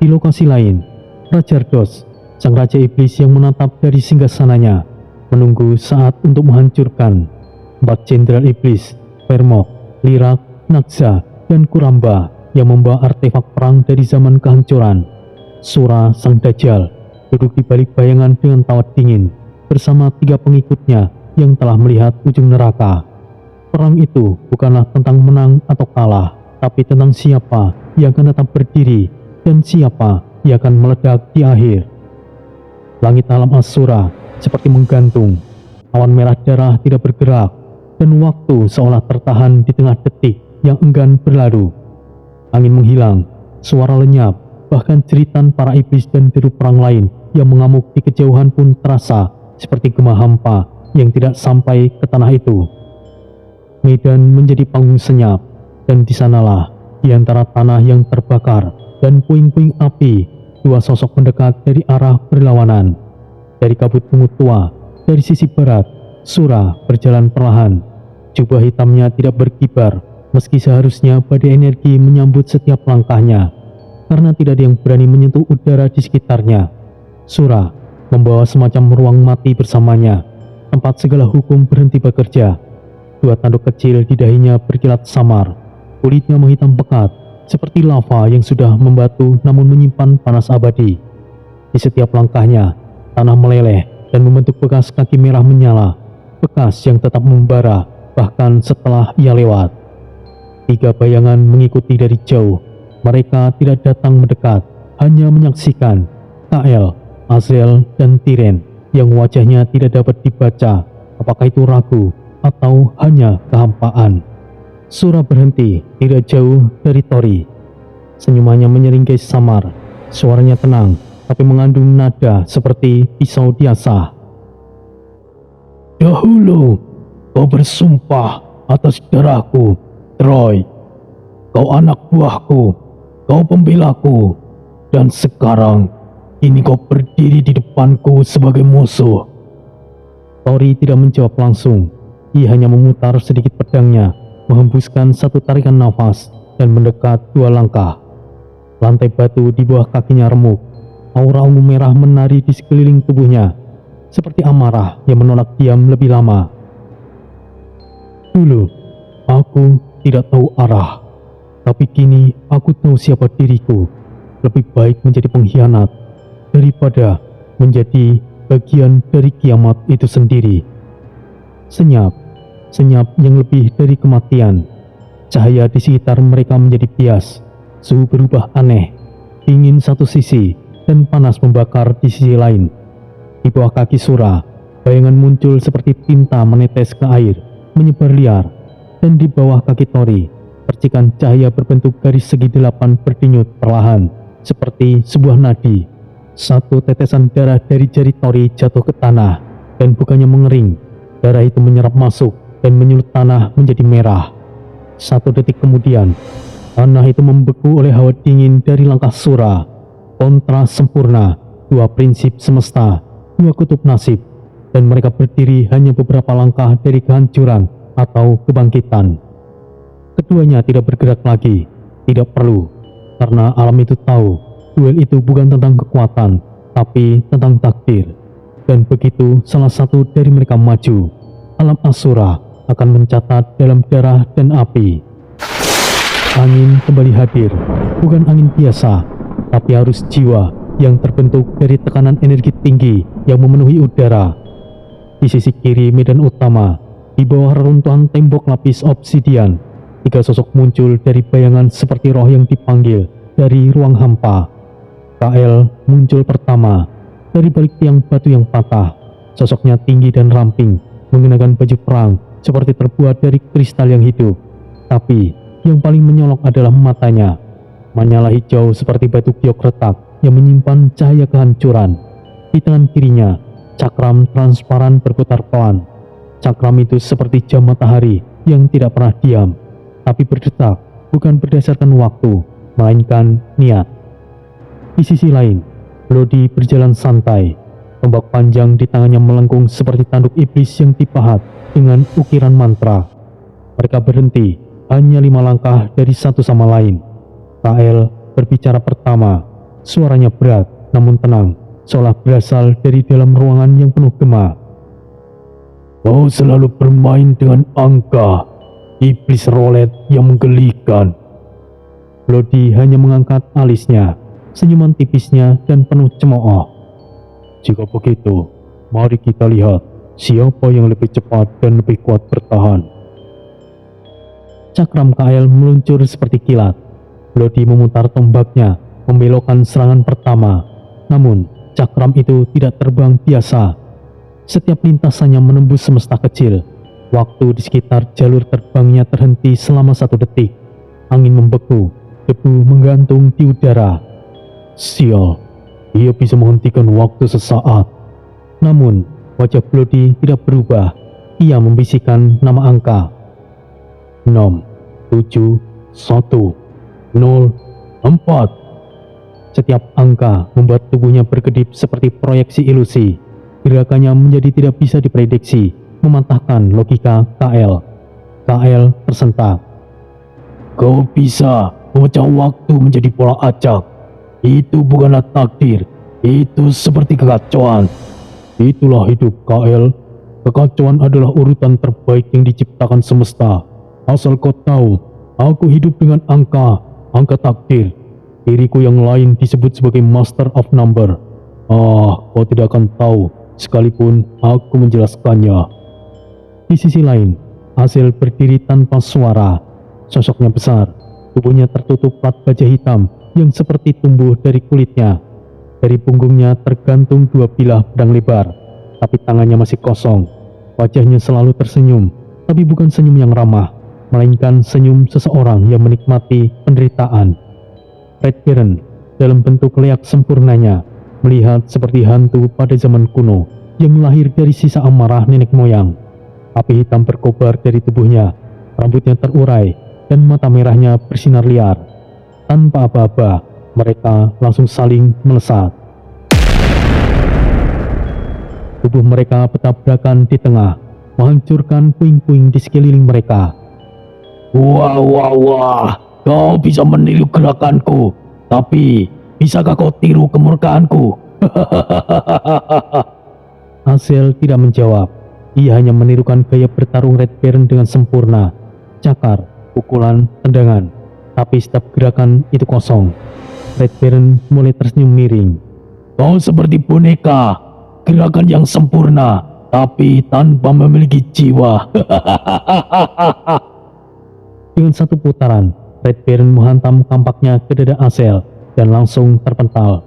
Di lokasi lain, Raja Ardos, sang Raja Iblis yang menatap dari singgasananya, menunggu saat untuk menghancurkan. 4 jenderal iblis, Vermok, Lirak, Nakza, dan Kuramba yang membawa artefak perang dari zaman kehancuran. Sura sang Dajjal duduk di balik bayangan dengan tawa dingin bersama 3 pengikutnya yang telah melihat ujung neraka. Perang itu bukanlah tentang menang atau kalah, tapi tentang siapa yang akan tetap berdiri dan siapa ia akan meledak di akhir. Langit alam Asura seperti menggantung, awan merah darah tidak bergerak, dan waktu seolah tertahan di tengah detik yang enggan berlalu. Angin menghilang, suara lenyap, bahkan jeritan para iblis dan deru perang lain yang mengamuk di kejauhan pun terasa seperti gema hampa yang tidak sampai ke tanah itu. Medan menjadi panggung senyap, dan di sanalah, di antara tanah yang terbakar dan puing-puing api, dua sosok mendekat dari arah berlawanan. Dari kabut pungut tua, dari sisi barat, Sura berjalan perlahan. Jubah hitamnya tidak berkibar, meski seharusnya badai energi menyambut setiap langkahnya, karena tidak ada yang berani menyentuh udara di sekitarnya. Sura membawa semacam ruang mati bersamanya, tempat segala hukum berhenti bekerja. Dua tanduk kecil di dahinya berkilat samar, kulitnya menghitam pekat, seperti lava yang sudah membatu namun menyimpan panas abadi. Di setiap langkahnya, tanah meleleh dan membentuk bekas kaki merah menyala, bekas yang tetap membara bahkan setelah ia lewat. Tiga bayangan mengikuti dari jauh. Mereka tidak datang mendekat, hanya menyaksikan Kael, Azel, dan Tiren yang wajahnya tidak dapat dibaca apakah itu ragu atau hanya kehampaan. Sura berhenti tidak jauh dari Tori. Senyumannya menyeringkai samar, suaranya tenang tapi mengandung nada seperti pisau diasah. Dahulu kau bersumpah atas darahku, Troy. Kau anak buahku, kau pembelaku, dan sekarang ini kau berdiri di depanku sebagai musuh. Tori tidak menjawab langsung. Ia hanya memutar sedikit pedangnya, menghembuskan satu tarikan nafas, dan mendekat dua langkah. Lantai batu di bawah kakinya remuk. Aura ungu merah menari di sekeliling tubuhnya, seperti amarah yang menolak diam lebih lama. Dulu, aku tidak tahu arah, tapi kini aku tahu siapa diriku. Lebih baik menjadi pengkhianat daripada menjadi bagian dari kiamat itu sendiri. Senyap, senyap yang lebih dari kematian. Cahaya di sekitar mereka menjadi bias, suhu berubah aneh, dingin satu sisi dan panas membakar di sisi lain. Di bawah kaki Sura, bayangan muncul seperti tinta menetes ke air, menyebar liar, dan di bawah kaki Tori, percikan cahaya berbentuk garis segi delapan berdenyut perlahan, seperti sebuah nadi. Satu tetesan darah dari jari Tori jatuh ke tanah, dan bukannya mengering, darah itu menyerap masuk dan menyulut tanah menjadi merah. Satu detik kemudian, tanah itu membeku oleh hawa dingin dari langkah Sura. Kontra sempurna, dua prinsip semesta, dua kutub nasib, dan mereka berdiri hanya beberapa langkah dari kehancuran atau kebangkitan. Keduanya tidak bergerak lagi, tidak perlu, karena alam itu tahu duel itu bukan tentang kekuatan, tapi tentang takdir. Dan begitu salah satu dari mereka maju, alam Asura akan mencatat dalam darah dan api. Angin kembali hadir, bukan angin biasa, tapi arus jiwa yang terbentuk dari tekanan energi tinggi yang memenuhi udara. Di sisi kiri medan utama, di bawah reruntuhan tembok lapis obsidian, tiga sosok muncul dari bayangan seperti roh yang dipanggil dari ruang hampa. Kael muncul pertama, dari balik tiang batu yang patah. Sosoknya tinggi dan ramping, mengenakan baju perang seperti terbuat dari kristal yang hidup. Tapi yang paling menyolok adalah matanya, menyala hijau seperti batu giok retak yang menyimpan cahaya kehancuran. Di tangan kirinya, cakram transparan berputar pelan. Cakram itu seperti jam matahari yang tidak pernah diam, tapi berdetak bukan berdasarkan waktu, melainkan niat. Di sisi lain, Lodi berjalan santai. Tombak panjang di tangannya melengkung seperti tanduk iblis yang dipahat dengan ukiran mantra. Mereka berhenti hanya 5 langkah dari satu sama lain. Kael berbicara pertama, suaranya berat namun tenang, seolah berasal dari dalam ruangan yang penuh gema. Kau selalu bermain dengan angka, iblis rolet yang menggelikan. Lodi hanya mengangkat alisnya, senyuman tipisnya dan penuh cemooh. Jika begitu, mari kita lihat siapa yang lebih cepat dan lebih kuat bertahan. Cakram Kael meluncur seperti kilat. Lodi memutar tombaknya, membelokkan serangan pertama. Namun, cakram itu tidak terbang biasa. Setiap lintasannya menembus semesta kecil. Waktu di sekitar jalur terbangnya terhenti selama 1 detik. Angin membeku, debu menggantung di udara. Sial, dia bisa menghentikan waktu sesaat. Namun, wajah Bloody tidak berubah. Ia membisikkan nama angka. 6, 7, 1, 0, 4. Setiap angka membuat tubuhnya berkedip seperti proyeksi ilusi. Gerakannya menjadi tidak bisa diprediksi, mematahkan logika KL. KL tersentak. Kau bisa memecah waktu menjadi pola acak. Itu bukanlah takdir, itu seperti kekacauan. Itulah hidup KL. Kekacauan adalah urutan terbaik yang diciptakan semesta. Asal kau tahu, aku hidup dengan angka takdir. Diriku yang lain disebut sebagai Master of Number. Kau tidak akan tahu sekalipun aku menjelaskannya. Di sisi lain, Azel berdiri tanpa suara. Sosoknya besar, tubuhnya tertutup plat baja hitam yang seperti tumbuh dari kulitnya. Dari punggungnya tergantung 2 bilah pedang lebar, tapi tangannya masih kosong. Wajahnya selalu tersenyum, tapi bukan senyum yang ramah, melainkan senyum seseorang yang menikmati penderitaan. Red Baron dalam bentuk leak sempurnanya melihat seperti hantu pada zaman kuno yang lahir dari sisa amarah nenek moyang. Api hitam berkobar dari tubuhnya, rambutnya terurai dan mata merahnya bersinar liar. Tanpa aba-aba, mereka langsung saling melesat. Tubuh mereka bertabrakan di tengah, menghancurkan puing-puing di sekeliling mereka. Wah, kau bisa meniru gerakanku, tapi bisakah kau tiru kemurkaanku? Azel tidak menjawab. Ia hanya menirukan gaya bertarung Red Baron dengan sempurna. Cakar, pukulan, tendangan. Tapi setiap gerakan itu kosong. Red Baron mulai tersenyum miring. Kau seperti boneka, gerakan yang sempurna, tapi tanpa memiliki jiwa. Dengan satu putaran, Red Baron menghantam kampaknya ke dada Azel dan langsung terpental.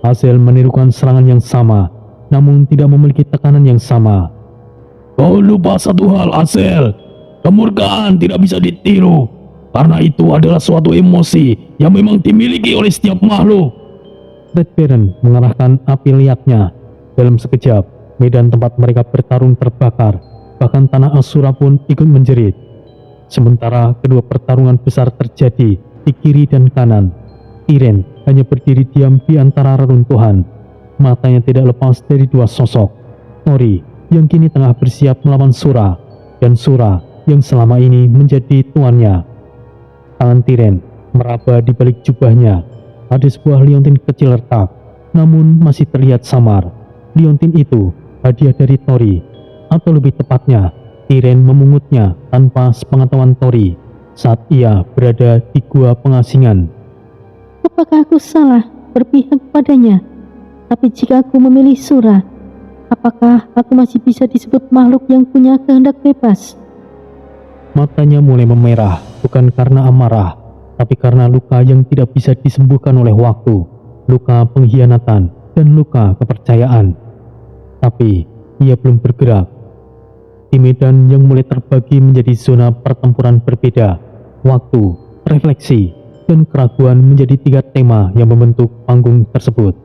Azel menirukan serangan yang sama, namun tidak memiliki tekanan yang sama. Kau lupa satu hal, Azel. Kemurkaan tidak bisa ditiru, karena itu adalah suatu emosi yang memang dimiliki oleh setiap makhluk. Red Baron mengarahkan api liatnya. Dalam sekejap, medan tempat mereka bertarung terbakar, bahkan tanah Asura pun ikut menjerit. Sementara kedua pertarungan besar terjadi di kiri dan kanan, Tyrion hanya berdiri diam di antara reruntuhan. Matanya tidak lepas dari 2 sosok, Tori yang kini tengah bersiap melawan Sura, dan Sura yang selama ini menjadi tuannya. Tangan Tyrion meraba di balik jubahnya. Ada sebuah liontin kecil retak, namun masih terlihat samar. Liontin itu hadiah dari Tori, atau lebih tepatnya, Tyrion memungutnya tanpa sepengetahuan Tori saat ia berada di gua pengasingan. Apakah aku salah berpihak padanya? Tapi jika aku memilih Sura, apakah aku masih bisa disebut makhluk yang punya kehendak bebas? Matanya mulai memerah, bukan karena amarah, tapi karena luka yang tidak bisa disembuhkan oleh waktu, luka pengkhianatan dan luka kepercayaan. Tapi ia belum bergerak. Di medan yang mulai terbagi menjadi zona pertempuran berbeda, waktu, refleksi, dan keraguan menjadi 3 tema yang membentuk panggung tersebut.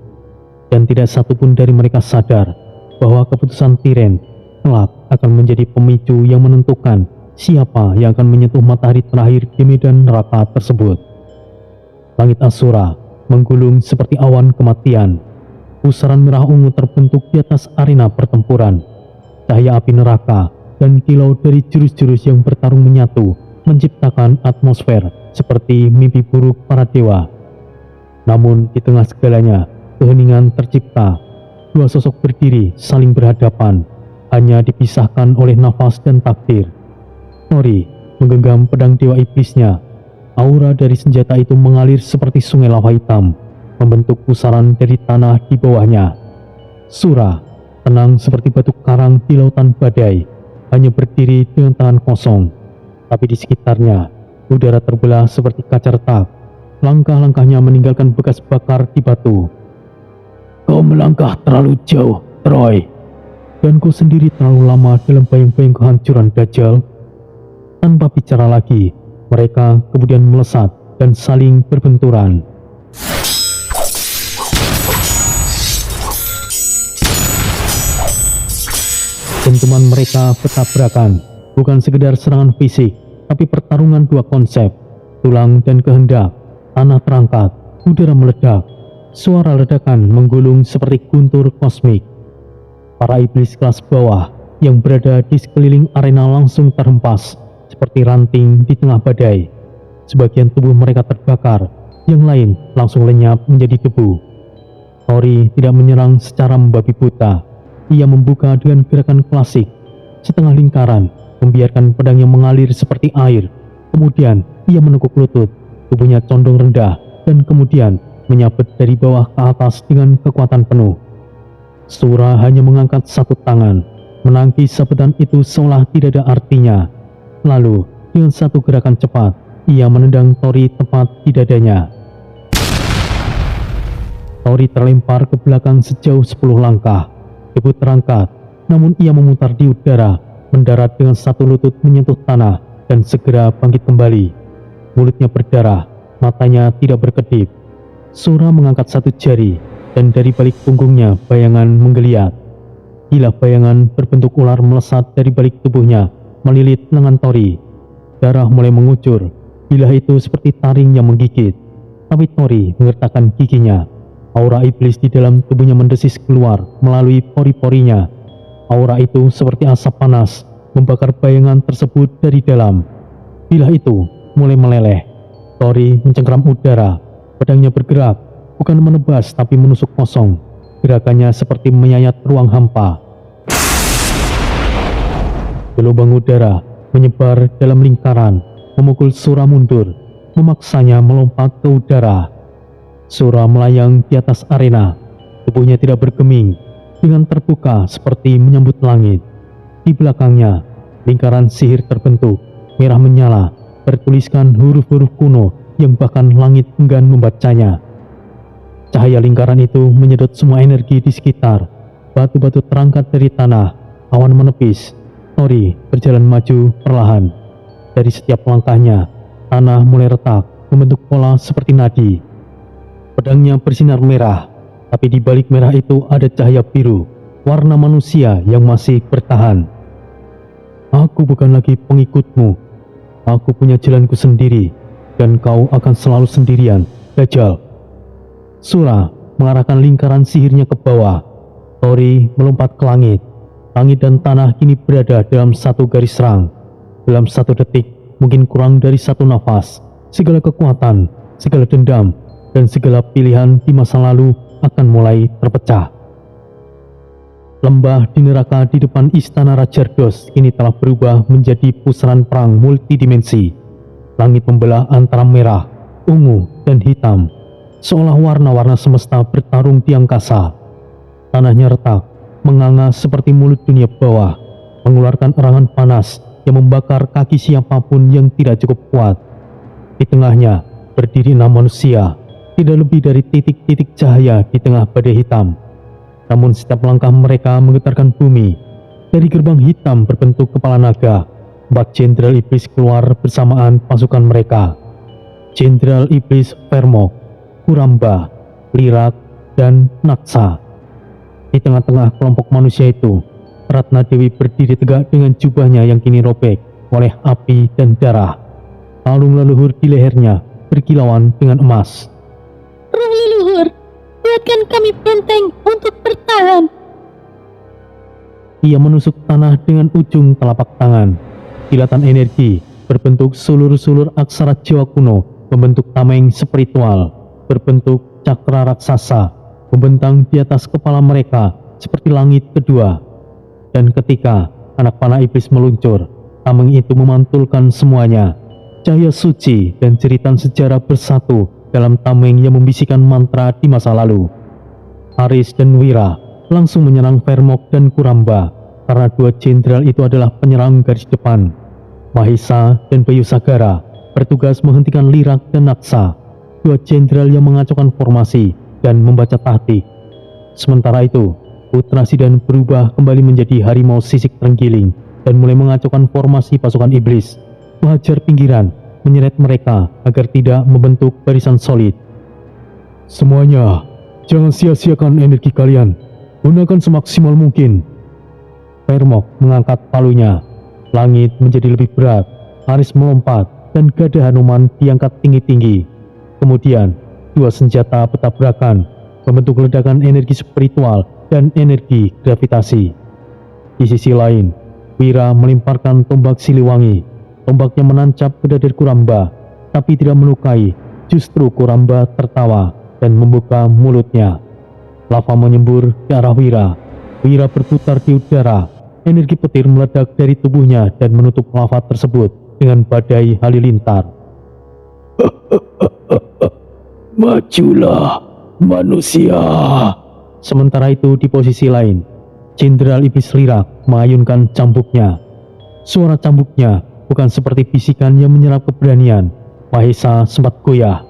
Dan tidak satupun dari mereka sadar bahwa keputusan Tyrion kelak akan menjadi pemicu yang menentukan siapa yang akan menyentuh matahari terakhir di medan neraka tersebut. Langit Asura menggulung seperti awan kematian. Pusaran merah ungu terbentuk di atas arena pertempuran. Cahaya api neraka dan kilau dari jurus-jurus yang bertarung menyatu menciptakan atmosfer seperti mimpi buruk para dewa. Namun di tengah segalanya, keheningan tercipta. 2 sosok berdiri saling berhadapan, hanya dipisahkan oleh nafas dan takdir. Tori menggenggam pedang dewa iblisnya. Aura dari senjata itu mengalir seperti sungai lava hitam, membentuk pusaran dari tanah di bawahnya. Sura tenang seperti batu karang di lautan badai, hanya berdiri dengan tangan kosong. Tapi di sekitarnya, udara terbelah seperti kaca retak. langkah-langkahnya meninggalkan bekas bakar di batu. Kau melangkah terlalu jauh, Troy. Dan kau sendiri terlalu lama dalam bayang-bayang kehancuran Dajjal. Tanpa bicara lagi, mereka kemudian melesat dan saling berbenturan. Dentuman mereka bertabrakan, bukan sekedar serangan fisik, tapi pertarungan dua konsep, tulang dan kehendak. Tanah terangkat, udara meledak, suara ledakan menggulung seperti guntur kosmik. Para iblis kelas bawah yang berada di sekeliling arena langsung terhempas seperti ranting di tengah badai. Sebagian tubuh mereka terbakar, yang lain langsung lenyap menjadi debu. Tori tidak menyerang secara membabi buta. Ia membuka dengan gerakan klasik, setengah lingkaran, membiarkan pedangnya mengalir seperti air. Kemudian ia menekuk lutut, tubuhnya condong rendah, dan kemudian menyabet dari bawah ke atas dengan kekuatan penuh. Sura hanya mengangkat satu tangan, menangkis sabetan itu seolah tidak ada artinya. Lalu, dengan satu gerakan cepat, ia menendang Tori tepat di dadanya. Tori terlempar ke belakang sejauh 10 langkah. Debu terangkat, namun ia memutar di udara, mendarat dengan satu lutut menyentuh tanah, dan segera bangkit kembali. Mulutnya berdarah, matanya tidak berkedip. Sura mengangkat satu jari, dan dari balik punggungnya bayangan menggeliat. Gila bayangan berbentuk ular melesat dari balik tubuhnya, melilit lengan Tori. Darah mulai mengucur, bilah itu seperti taring yang menggigit. Tapi Tori mengertakkan giginya. Aura iblis di dalam tubuhnya mendesis keluar melalui pori-porinya. Aura itu seperti asap panas, membakar bayangan tersebut dari dalam. Bilah itu mulai meleleh. Tori mencengkeram udara, pedangnya bergerak, bukan menebas tapi menusuk kosong. Gerakannya seperti menyayat ruang hampa. Gelombang udara menyebar dalam lingkaran, memukul Sura mundur, memaksanya melompat ke udara. Sura melayang di atas arena, tubuhnya tidak bergeming, dengan terbuka seperti menyambut langit. Di belakangnya, lingkaran sihir terbentuk, merah menyala, bertuliskan huruf-huruf kuno yang bahkan langit enggan membacanya. Cahaya lingkaran itu menyedot semua energi di sekitar. Batu-batu terangkat dari tanah, awan menepis. Tori berjalan maju perlahan. Dari setiap langkahnya, tanah mulai retak, membentuk pola seperti nadi. Pedangnya bersinar merah, tapi di balik merah itu ada cahaya biru, warna manusia yang masih bertahan. Aku bukan lagi pengikutmu. Aku punya jalanku sendiri, dan kau akan selalu sendirian, Dajjal. Sura mengarahkan lingkaran sihirnya ke bawah. Tori melompat ke langit. Langit dan tanah kini berada dalam satu garis serang. Dalam satu detik, mungkin kurang dari satu nafas, segala kekuatan, segala dendam, dan segala pilihan di masa lalu akan mulai terpecah. Lembah di neraka di depan istana Rajardos kini telah berubah menjadi pusaran perang multidimensi. Langit membelah antara merah, ungu, dan hitam, seolah warna-warna semesta bertarung di angkasa. Tanahnya retak, menganga seperti mulut dunia bawah, mengeluarkan erangan panas yang membakar kaki siapapun yang tidak cukup kuat. Di tengahnya berdiri 6 manusia, tidak lebih dari titik-titik cahaya di tengah badai hitam. Namun setiap langkah mereka menggetarkan bumi. Dari gerbang hitam berbentuk kepala naga, 4 jenderal iblis keluar bersamaan pasukan mereka. Jenderal iblis Vermok, Kuramba, Lirak, dan Naksa. Di tengah-tengah kelompok manusia itu, Ratna Dewi berdiri tegak dengan jubahnya yang kini robek oleh api dan darah. Kalung leluhur di lehernya berkilauan dengan emas. Roh leluhur, buatkan kami benteng untuk bertahan. Ia menusuk tanah dengan ujung telapak tangan. Kilatan energi berbentuk sulur-sulur aksara Jawa kuno, membentuk tameng spiritual, berbentuk cakra raksasa, membentang di atas kepala mereka seperti langit kedua. Dan ketika anak panah iblis meluncur, tameng itu memantulkan semuanya. Cahaya suci dan jeritan sejarah bersatu dalam tameng yang membisikkan mantra di masa lalu. Aris dan Wira langsung menyerang Vermok dan Kuramba, karena 2 jenderal itu adalah penyerang garis depan. Mahisa dan Bayu Sagara bertugas menghentikan Lirak dan Naksa. dua jenderal yang mengacaukan formasi dan membaca taktik. Sementara itu, Putra Sidan berubah kembali menjadi harimau sisik terenggiling dan mulai mengacaukan formasi pasukan iblis, menghajar pinggiran, menyeret mereka agar tidak membentuk barisan solid. Semuanya, jangan sia-siakan energi kalian. Gunakan semaksimal mungkin. Vermok mengangkat palunya. Langit menjadi lebih berat. Aris melompat dan gada Hanuman diangkat tinggi-tinggi. Kemudian, dua senjata bertabrakan, membentuk ledakan energi spiritual dan energi gravitasi. Di sisi lain, Wira melemparkan tombak Siliwangi. Tombaknya menancap ke dada Kuramba, tapi tidak melukai. Justru Kuramba tertawa dan membuka mulutnya. Lava menyembur ke arah Wira. Wira berputar di udara. Energi petir meledak dari tubuhnya dan menutup lava tersebut dengan badai halilintar. Majulah, manusia. Sementara itu di posisi lain, Jenderal Iblis Lirak mengayunkan cambuknya. Suara cambuknya bukan seperti bisikan yang menyerap keberanian. Mahesa sempat goyah.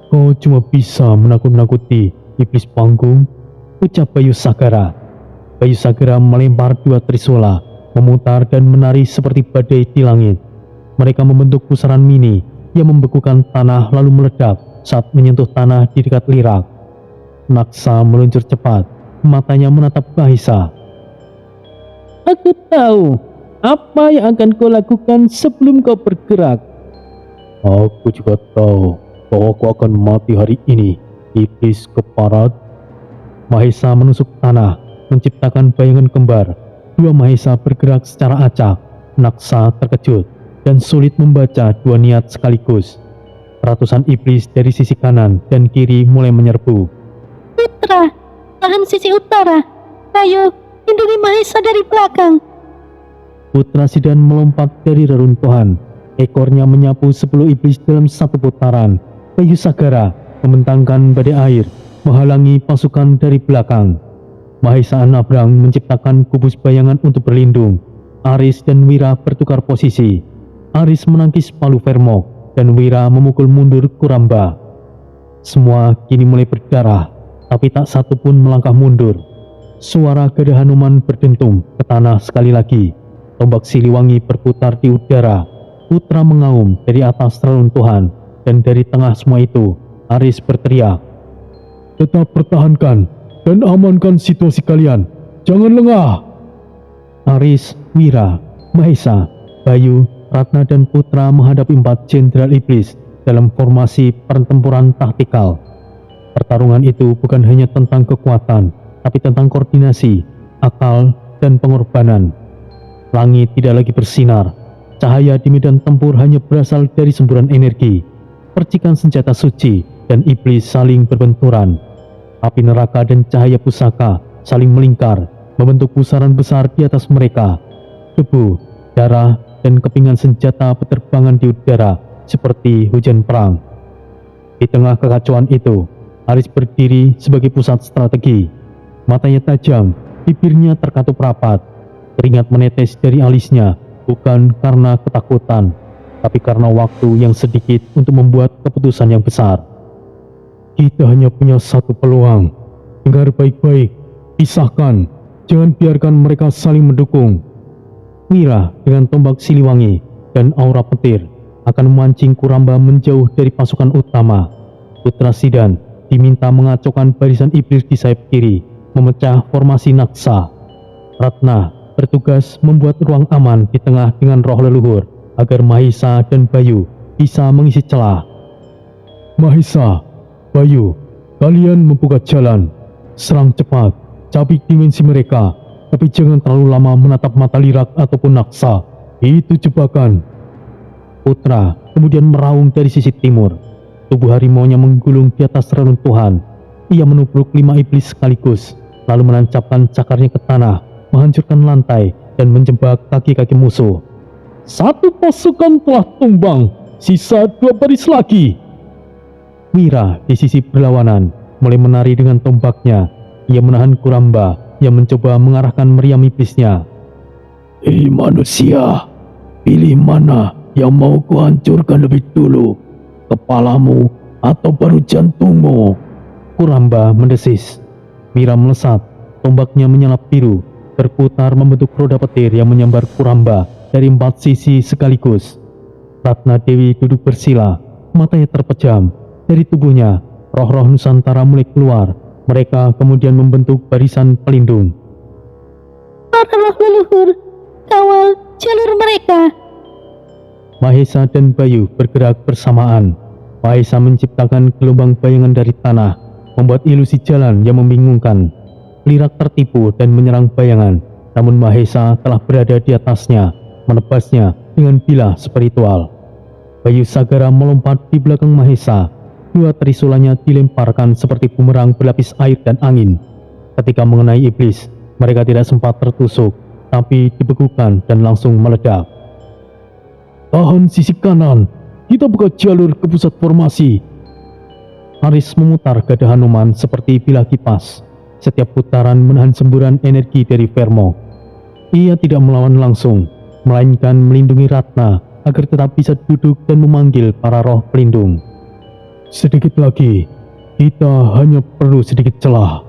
Kau cuma bisa menakut-nakuti iblis panggung, ucap Bayu Sagara. Bayu Sagara melempar dua trisula, memutar dan menari seperti badai di langit. Mereka membentuk pusaran mini yang membekukan tanah lalu meledak saat menyentuh tanah di dekat Lirak. Naksa meluncur cepat, matanya menatap Mahesa. Aku tahu apa yang akan kau lakukan sebelum kau bergerak. Aku juga tahu bahwa aku akan mati hari ini, iblis keparat. Mahesa menusuk tanah, menciptakan bayangan kembar. Dua Mahesa bergerak secara acak. Naksa terkejut dan sulit membaca dua niat sekaligus. Ratusan iblis dari sisi kanan dan kiri mulai menyerbu. Putra, tahan sisi utara. Ayo, lindungi Mahesa dari belakang. Putra Sidan melompat dari reruntuhan. Ekornya menyapu 10 iblis dalam satu putaran. Bayu Sagara membentangkan badai air, menghalangi pasukan dari belakang. Mahesa Nabrang menciptakan kubus bayangan untuk berlindung. Aris dan Wira bertukar posisi. Aris menangkis palu Vermok dan Wira memukul mundur Kuramba. Semua kini mulai berdarah, tapi tak satu pun melangkah mundur. Suara gada Hanuman berdentum ke tanah sekali lagi. Tombak Siliwangi berputar di udara. Putra mengaum dari atas reruntuhan, dan dari tengah semua itu, Aris berteriak. Tetap pertahankan dan amankan situasi kalian. Jangan lengah. Aris, Wira, Mahesa, Bayu, Ratna dan Putra menghadapi 4 jenderal iblis dalam formasi pertempuran taktikal. Pertarungan itu bukan hanya tentang kekuatan, tapi tentang koordinasi, akal, dan pengorbanan. Langit tidak lagi bersinar. Cahaya di medan tempur hanya berasal dari semburan energi. Percikan senjata suci dan iblis saling berbenturan. Api neraka dan cahaya pusaka saling melingkar, membentuk pusaran besar di atas mereka. Debu, darah, dan kepingan senjata berterbangan di udara seperti hujan perang. Di tengah kekacauan itu, Aris berdiri sebagai pusat strategi. Matanya tajam, bibirnya terkatup rapat. Keringat menetes dari alisnya, bukan karena ketakutan, tapi karena waktu yang sedikit untuk membuat keputusan yang besar. Kita hanya punya satu peluang. Dengar baik-baik, pisahkan, jangan biarkan mereka saling mendukung. Wira dengan tombak Siliwangi dan aura petir akan memancing Kuramba menjauh dari pasukan utama. Putra Sidan diminta mengacaukan barisan iblis di sayap kiri, memecah formasi Naksa. Ratna bertugas membuat ruang aman di tengah dengan roh leluhur agar Mahesa dan Bayu bisa mengisi celah. Mahesa, Bayu, kalian membuka jalan. Serang cepat, cabik dimensi mereka, tapi jangan terlalu lama menatap mata Lirak ataupun Naksa. Itu jebakan. Putra kemudian meraung dari sisi timur. Tubuh harimaunya menggulung di atas reruntuhan. Ia menubruk 5 iblis sekaligus, lalu menancapkan cakarnya ke tanah, menghancurkan lantai dan menjebak kaki-kaki musuh. Satu pasukan telah tumbang, sisa 2 baris lagi. Wira di sisi berlawanan mulai menari dengan tombaknya. Ia menahan Kuramba yang mencoba mengarahkan meriam iblisnya. Manusia, pilih mana yang mau kuhancurkan lebih dulu, kepalamu atau baru jantungmu? Kuramba mendesis. Wira melesat, tombaknya menyalap biru, berputar membentuk roda petir yang menyambar Kuramba dari 4 sisi sekaligus. Ratna Dewi duduk bersila, matanya terpejam. Dari tubuhnya, roh-roh Nusantara mulai keluar. Mereka kemudian membentuk barisan pelindung. Para roh leluhur, kawal jalur mereka. Mahesa dan Bayu bergerak bersamaan. Mahesa menciptakan gelombang bayangan dari tanah, membuat ilusi jalan yang membingungkan. Lirak tertipu dan menyerang bayangan, namun Mahesa telah berada di atasnya, menebasnya dengan bilah spiritual. Bayu Sagara melompat di belakang Mahesa. 2 trisulanya dilemparkan seperti bumerang berlapis air dan angin. Ketika mengenai iblis, mereka tidak sempat tertusuk, tapi dibekukan dan langsung meledak. Tahan sisi kanan, kita buka jalur ke pusat formasi. Aris memutar gada Hanuman seperti bilah kipas. Setiap putaran menahan semburan energi dari Vermo. Ia tidak melawan langsung, melainkan melindungi Ratna agar tetap bisa duduk dan memanggil para roh pelindung. Sedikit lagi, kita hanya perlu sedikit celah.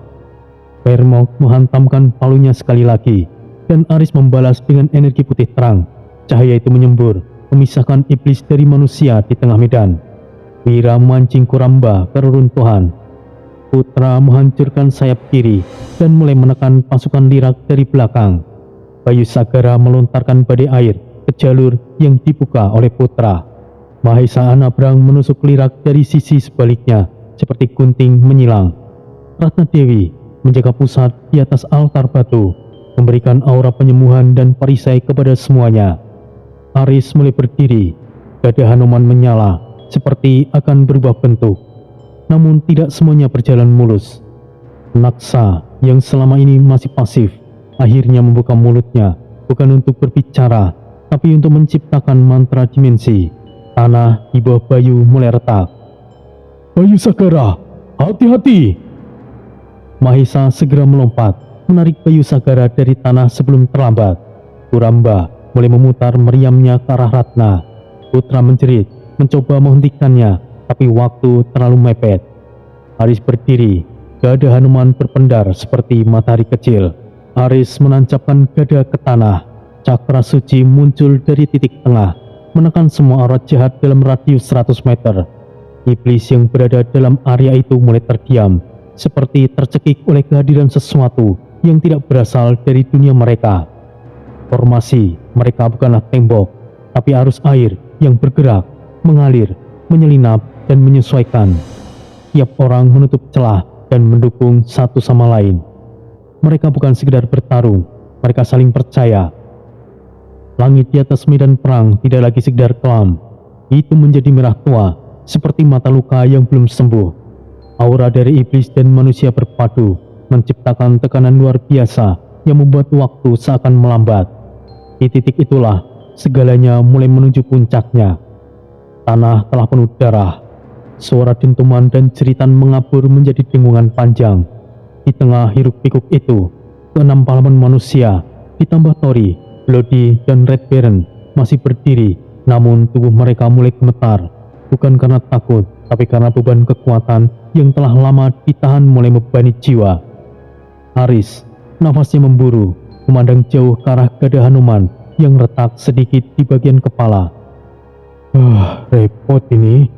Vermo menghantamkan palunya sekali lagi, dan Aris membalas dengan energi putih terang. Cahaya itu menyembur, memisahkan iblis dari manusia di tengah medan. Wira memancing Kuramba ke reruntuhan. Putra menghancurkan sayap kiri dan mulai menekan pasukan Lirak dari belakang. Bayu Sagara melontarkan badai air ke jalur yang dibuka oleh Putra. Mahesa Anabrang menusuk Lirak dari sisi sebaliknya seperti gunting menyilang. Ratna Dewi menjaga pusat di atas altar batu, memberikan aura penyembuhan dan perisai kepada semuanya. Aris mulai berdiri, gada Hanuman menyala seperti akan berubah bentuk. Namun tidak semuanya berjalan mulus. Naksa yang selama ini masih pasif akhirnya membuka mulutnya, bukan untuk berbicara, tapi untuk menciptakan mantra dimensi. Tanah di bawah Bayu mulai retak. Bayu Sagara, hati-hati! Mahesa segera melompat, menarik Bayu Sagara dari tanah sebelum terlambat. Kuramba mulai memutar meriamnya ke arah Ratna. Putra menjerit, mencoba menghentikannya, tapi waktu terlalu mepet. Aris berdiri, gada Hanuman berpendar seperti matahari kecil. Aris menancapkan gada ke tanah. Cakra suci muncul dari titik tengah, menekan semua aurat jahat dalam radius 100 meter. Iblis yang berada dalam area itu mulai terdiam, seperti tercekik oleh kehadiran sesuatu yang tidak berasal dari dunia mereka. Formasi mereka bukanlah tembok, tapi arus air yang bergerak, mengalir, menyelinap, dan menyesuaikan. Tiap orang menutup celah dan mendukung satu sama lain. Mereka bukan sekedar bertarung, mereka saling percaya. Langit di atas medan perang tidak lagi sekedar kelam. Itu menjadi merah tua, seperti mata luka yang belum sembuh. Aura dari iblis dan manusia berpadu, menciptakan tekanan luar biasa yang membuat waktu seakan melambat. Di titik itulah, segalanya mulai menuju puncaknya. Tanah telah penuh darah. Suara dentuman dan jeritan mengabur menjadi dengungan panjang. Di tengah hiruk-pikuk itu, 6 pahlawan manusia, ditambah Tori, Bloody, dan Red Baron masih berdiri, namun tubuh mereka mulai gemetar. Bukan karena takut, tapi karena beban kekuatan yang telah lama ditahan mulai membebani jiwa. Aris, nafasnya memburu, memandang jauh ke arah gada Hanuman yang retak sedikit di bagian kepala. Repot ini.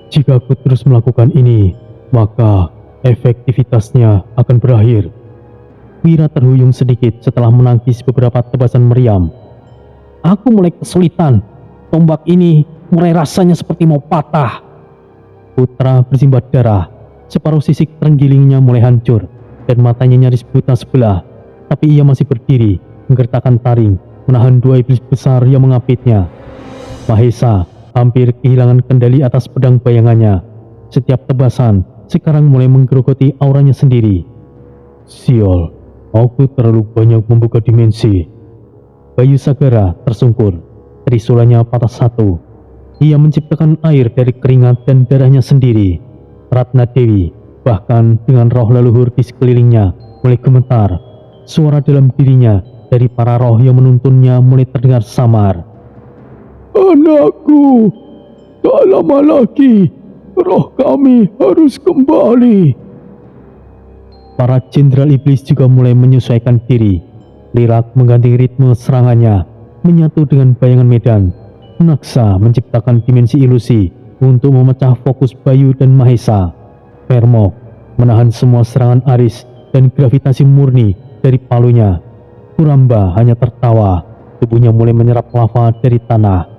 Jika aku terus melakukan ini, maka efektivitasnya akan berakhir. Wira terhuyung sedikit setelah menangkis beberapa tebasan meriam. Aku mulai kesulitan. Tombak ini mulai rasanya seperti mau patah. Putra bersimbah darah. Separuh sisik terenggilingnya mulai hancur dan matanya nyaris buta sebelah. Tapi ia masih berdiri, menggertakkan taring, menahan 2 iblis besar yang mengapitnya. Mahesa hampir kehilangan kendali atas pedang bayangannya. Setiap tebasan sekarang mulai menggerogoti auranya sendiri. Sial, aku terlalu banyak membuka dimensi. Bayu Sagara tersungkur, trisulanya patah satu. Ia menciptakan air dari keringat dan darahnya sendiri. Ratna Dewi, bahkan dengan roh leluhur di sekelilingnya, mulai gemetar. Suara dalam dirinya dari para roh yang menuntunnya mulai terdengar samar. Anakku, tak lama lagi roh kami harus kembali. Para jenderal iblis juga mulai menyesuaikan diri. Lirak mengganti ritme serangannya, menyatu dengan bayangan medan. Naksa menciptakan dimensi ilusi untuk memecah fokus Bayu dan Mahesa. Vermok menahan semua serangan Aris dan gravitasi murni dari palunya. Kuramba hanya tertawa, tubuhnya mulai menyerap lava dari tanah.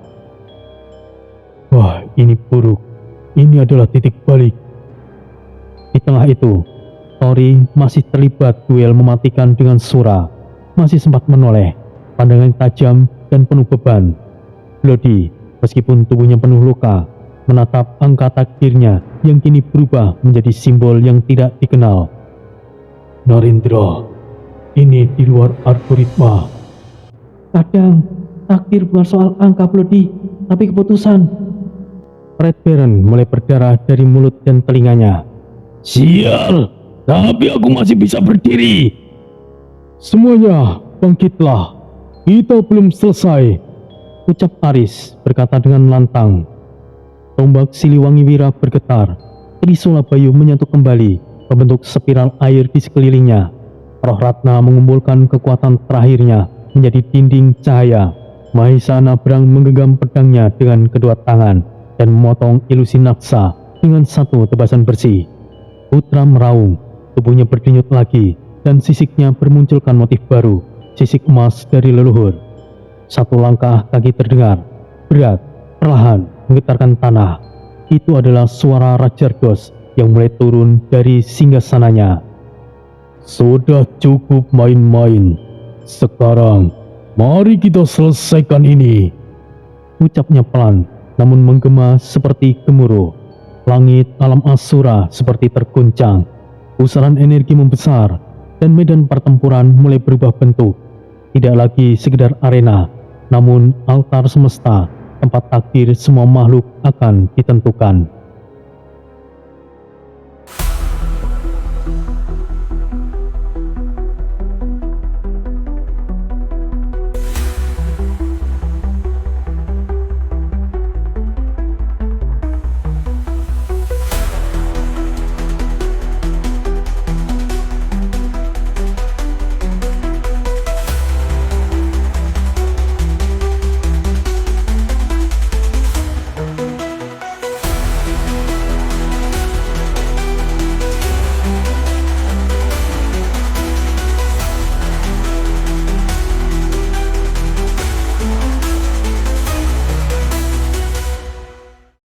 Wah, ini buruk. Ini adalah titik balik. Di tengah itu, Tori masih terlibat duel mematikan dengan Sura. Masih sempat menoleh, pandangan tajam dan penuh beban. Lodi, meskipun tubuhnya penuh luka, menatap angka takdirnya yang kini berubah menjadi simbol yang tidak dikenal. Narendra, ini di luar algoritma. Kadang, takdir bukan soal angka Lodi, tapi keputusan. Red Baron mulai berdarah dari mulut dan telinganya. Sial, tapi aku masih bisa berdiri. Semuanya, bangkitlah. Kita belum selesai, ucap Aris berkata dengan lantang. Tombak Siliwangi Wira bergetar. Trisula Bayu menyatu kembali, membentuk spiral air di sekelilingnya. Roh Ratna mengumpulkan kekuatan terakhirnya menjadi dinding cahaya. Mahesa Nabrang menggenggam pedangnya dengan kedua tangan dan memotong ilusi Naksa dengan satu tebasan bersih. Putra meraung, tubuhnya berdenyut lagi, dan sisiknya bermunculkan motif baru, sisik emas dari leluhur. Satu langkah kaki terdengar, berat, perlahan, menggetarkan tanah. Itu adalah suara Rajardos yang mulai turun dari singgasananya. Sudah cukup main-main. Sekarang, mari kita selesaikan ini. Ucapnya pelan, namun menggema seperti gemuruh. Langit alam Asura seperti terguncang. Pusaran energi membesar, dan medan pertempuran mulai berubah bentuk. Tidak lagi sekedar arena, namun altar semesta, tempat takdir semua makhluk akan ditentukan.